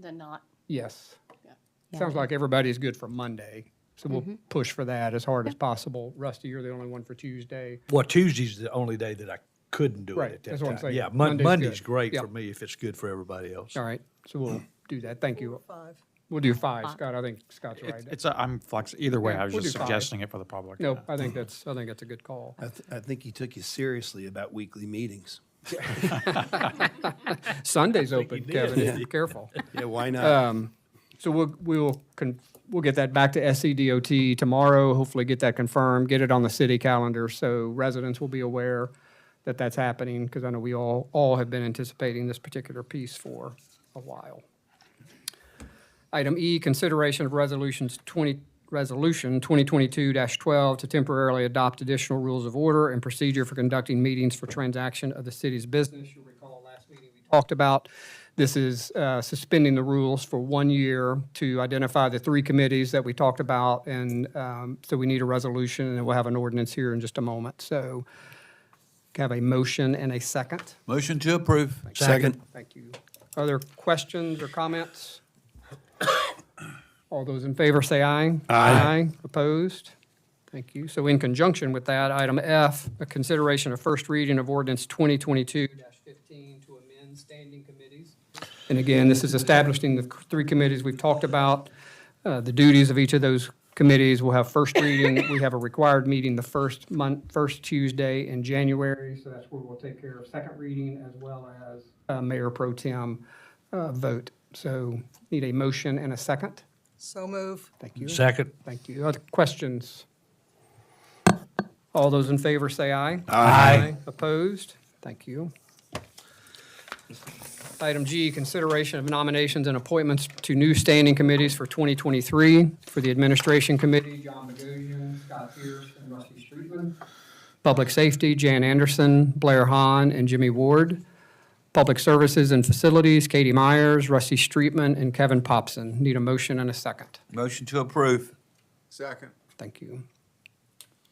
Speaker 22: than not.
Speaker 1: Yes.
Speaker 22: Yeah.
Speaker 1: Sounds like everybody's good for Monday, so we'll push for that as hard as possible. Rusty, you're the only one for Tuesday.
Speaker 17: Well, Tuesday's the only day that I couldn't do
Speaker 1: Right,
Speaker 17: it at that
Speaker 1: that's what I'm
Speaker 17: time.
Speaker 1: saying.
Speaker 17: Yeah,
Speaker 1: Monday's
Speaker 17: Monday's
Speaker 1: good.
Speaker 17: great
Speaker 1: Yep.
Speaker 17: for me if it's good for everybody else.
Speaker 1: All right, so we'll do that. Thank you.
Speaker 19: 5.
Speaker 1: We'll do 5, Scott. I think Scott's right.
Speaker 5: I'm flexible. Either way,
Speaker 1: Yeah,
Speaker 5: I was
Speaker 1: we'll
Speaker 5: just
Speaker 1: do 5.
Speaker 5: suggesting it for the public.
Speaker 1: No, I think that's a good call.
Speaker 18: I think he took you seriously about weekly meetings.
Speaker 1: Sunday's open, Kevin. Be careful.
Speaker 18: Yeah, why not?
Speaker 1: So we'll get that back to SCDOT tomorrow, hopefully get that confirmed, get it on the city calendar, so residents will be aware that that's happening, because I know we all have been anticipating this particular piece for a while. Item E, consideration of resolution 2022-12 to temporarily adopt additional rules of order and procedure for conducting meetings for transaction of the city's business. You'll recall last meeting we talked about. This is suspending the rules for 1 year to identify the 3 committees that we talked about, and so we need a resolution, and we'll have an ordinance here in just a moment. So have a motion and a second.
Speaker 6: Motion to approve.
Speaker 18: Second.
Speaker 1: Thank you. Other questions or comments? All those in favor say aye. Aye. Opposed? Thank you. So in conjunction with that, item F, a consideration of first reading of ordinance 2022-15 to amend standing committees. And again, this is establishing the 3 committees we've talked about, the duties of each of those committees. We'll have first reading. We have a required meeting the first Tuesday in January, so that's where we'll take care of second reading as well as Mayor Pro Tem vote. So need a motion and a second.
Speaker 19: So move.
Speaker 1: Thank you.
Speaker 17: Second.
Speaker 1: Thank you. Other questions? All those in favor say aye.
Speaker 17: Aye.
Speaker 1: Opposed? Thank you. Item G, consideration of nominations and appointments to new standing committees for 2023. For the Administration Committee, John Bogosian, Scott Pierce, and Rusty Streetman. Public Safety, Jan Anderson, Blair Hahn, and Jimmy Ward. Public Services and Facilities, Katie Myers, Rusty Streetman, and Kevin Popson. Need a motion and a second.
Speaker 6: Motion to approve.
Speaker 16: Second.
Speaker 1: Thank you.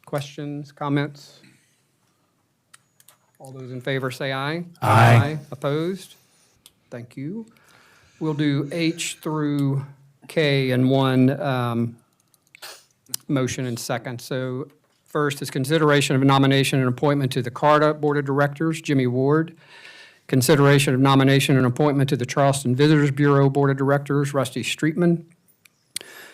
Speaker 1: Questions, comments? All those in favor say aye.
Speaker 17: Aye.
Speaker 1: Opposed? Thank you. We'll do H through K in one motion and second. So first is consideration of nomination and appointment to the CARTA Board of Directors, Jimmy Ward. Consideration of nomination and appointment to the Charleston Visitors Bureau Board of Directors, Rusty Streetman.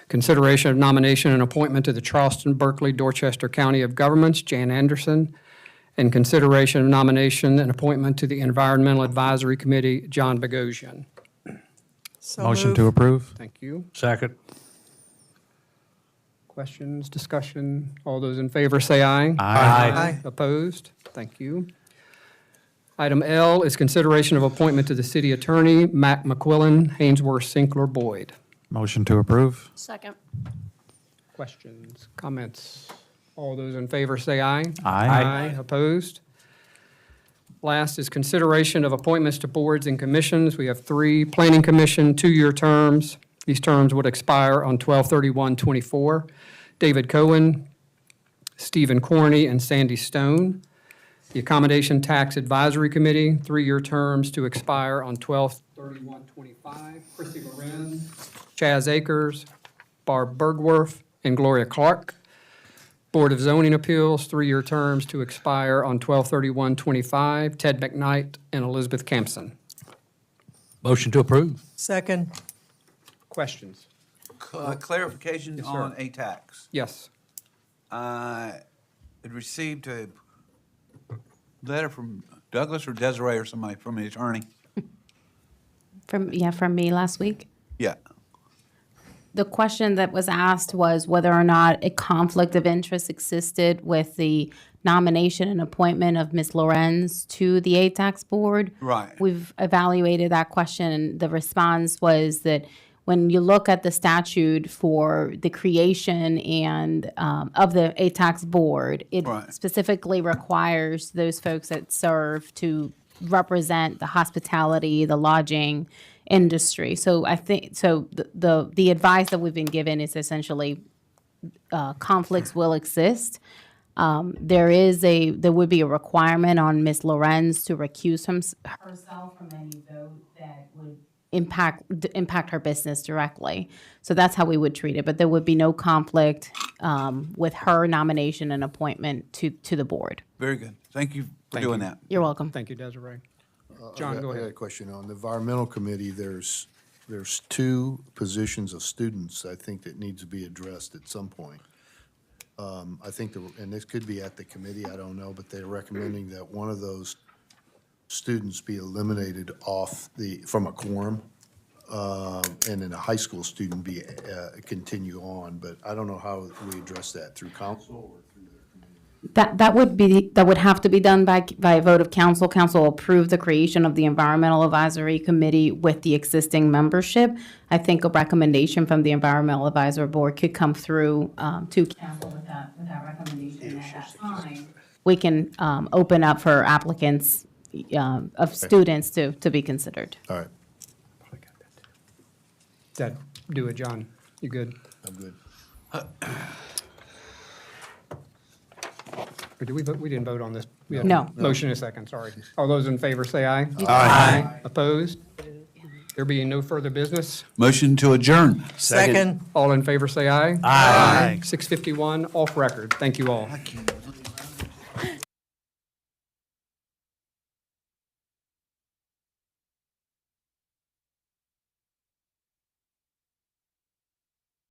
Speaker 1: Consideration of nomination and appointment to the Charleston, Berkeley, Dorchester County of Governments, Jan Anderson. And consideration of nomination and appointment to the Environmental Advisory Committee, John Bogosian.
Speaker 19: So
Speaker 5: Motion to
Speaker 19: move.
Speaker 5: approve?
Speaker 1: Thank you.
Speaker 17: Second.
Speaker 1: Questions, discussion? All those in favor say aye.
Speaker 19: Aye.
Speaker 1: Opposed? Thank you. Item L is consideration of appointment to the city attorney, Mac McQuillan, Haynesworth, Sinkler, Boyd.
Speaker 5: Motion to approve?
Speaker 22: Second.
Speaker 1: Questions, comments? All those in favor say aye.
Speaker 5: Aye.
Speaker 1: Opposed? Last is consideration of appointments to boards and commissions. We have 3. Planning Commission, 2-year terms. These terms would expire on 12/31/24. David Cohen, Stephen Corney, and Sandy Stone. The Accommodation Tax Advisory Committee, 3-year terms to expire on 12/31/25. Chrissy Loren, Chaz Akers, Barb Bergworth, and Gloria Clark. Board of Zoning Appeals, 3-year terms to expire on 12/31/25. Ted McKnight and Elizabeth Campson.
Speaker 17: Motion to approve.
Speaker 19: Second.
Speaker 1: Questions?
Speaker 6: Clarification
Speaker 1: Yes, sir.
Speaker 6: on a tax.
Speaker 1: Yes.
Speaker 6: I had received a letter from Douglas or Desiree or somebody from the attorney.
Speaker 21: From me last week.
Speaker 6: Yeah.
Speaker 21: The question that was asked was whether or not a conflict of interest existed with the nomination and appointment of Ms. Lorenz to the ATAX board.
Speaker 6: Right.
Speaker 21: We've evaluated that question, and the response was that when you look at the statute for the creation and of the ATAX board, it
Speaker 6: Right.
Speaker 21: specifically requires those folks that serve to represent the hospitality, the lodging industry. So I think the advice that we've been given is essentially conflicts will exist. There would be a requirement on Ms. Lorenz to recuse herself from any vote that would impact her business directly. So that's how we would treat it. But there would be no conflict with her nomination and appointment to the board.
Speaker 6: Very good. Thank you for doing that.
Speaker 21: You're welcome.
Speaker 1: Thank you, Desiree. John, go
Speaker 16: I got a
Speaker 1: ahead.
Speaker 16: question on the environmental committee. There's two positions of students, I think, that needs to be addressed at some point. I think, and this could be at the committee, I don't know, but they're recommending that one of those students be eliminated from a quorum, and then a high school student continue on, but I don't know how we address that, through council or through the committee?
Speaker 21: That would have to be done by a vote of council. Council will approve the creation of the Environmental Advisory Committee with the existing membership. I think a recommendation from the Environmental Advisory Board could come through to council with that recommendation. At that time, we can open up for applicants of students to be considered.
Speaker 16: All right,
Speaker 1: That do it, John. You good?
Speaker 16: I'm good.
Speaker 1: Or did we vote? We didn't vote on this. We have
Speaker 21: No.
Speaker 1: a Motion and a second, sorry. All those in favor say aye.
Speaker 6: Aye.
Speaker 1: Opposed? There being no further business,
Speaker 6: Motion to adjourn.
Speaker 19: Second.
Speaker 1: all in favor say aye.
Speaker 17: Aye.
Speaker 1: 6:51, off record. Thank you all.
Speaker 6: I can't.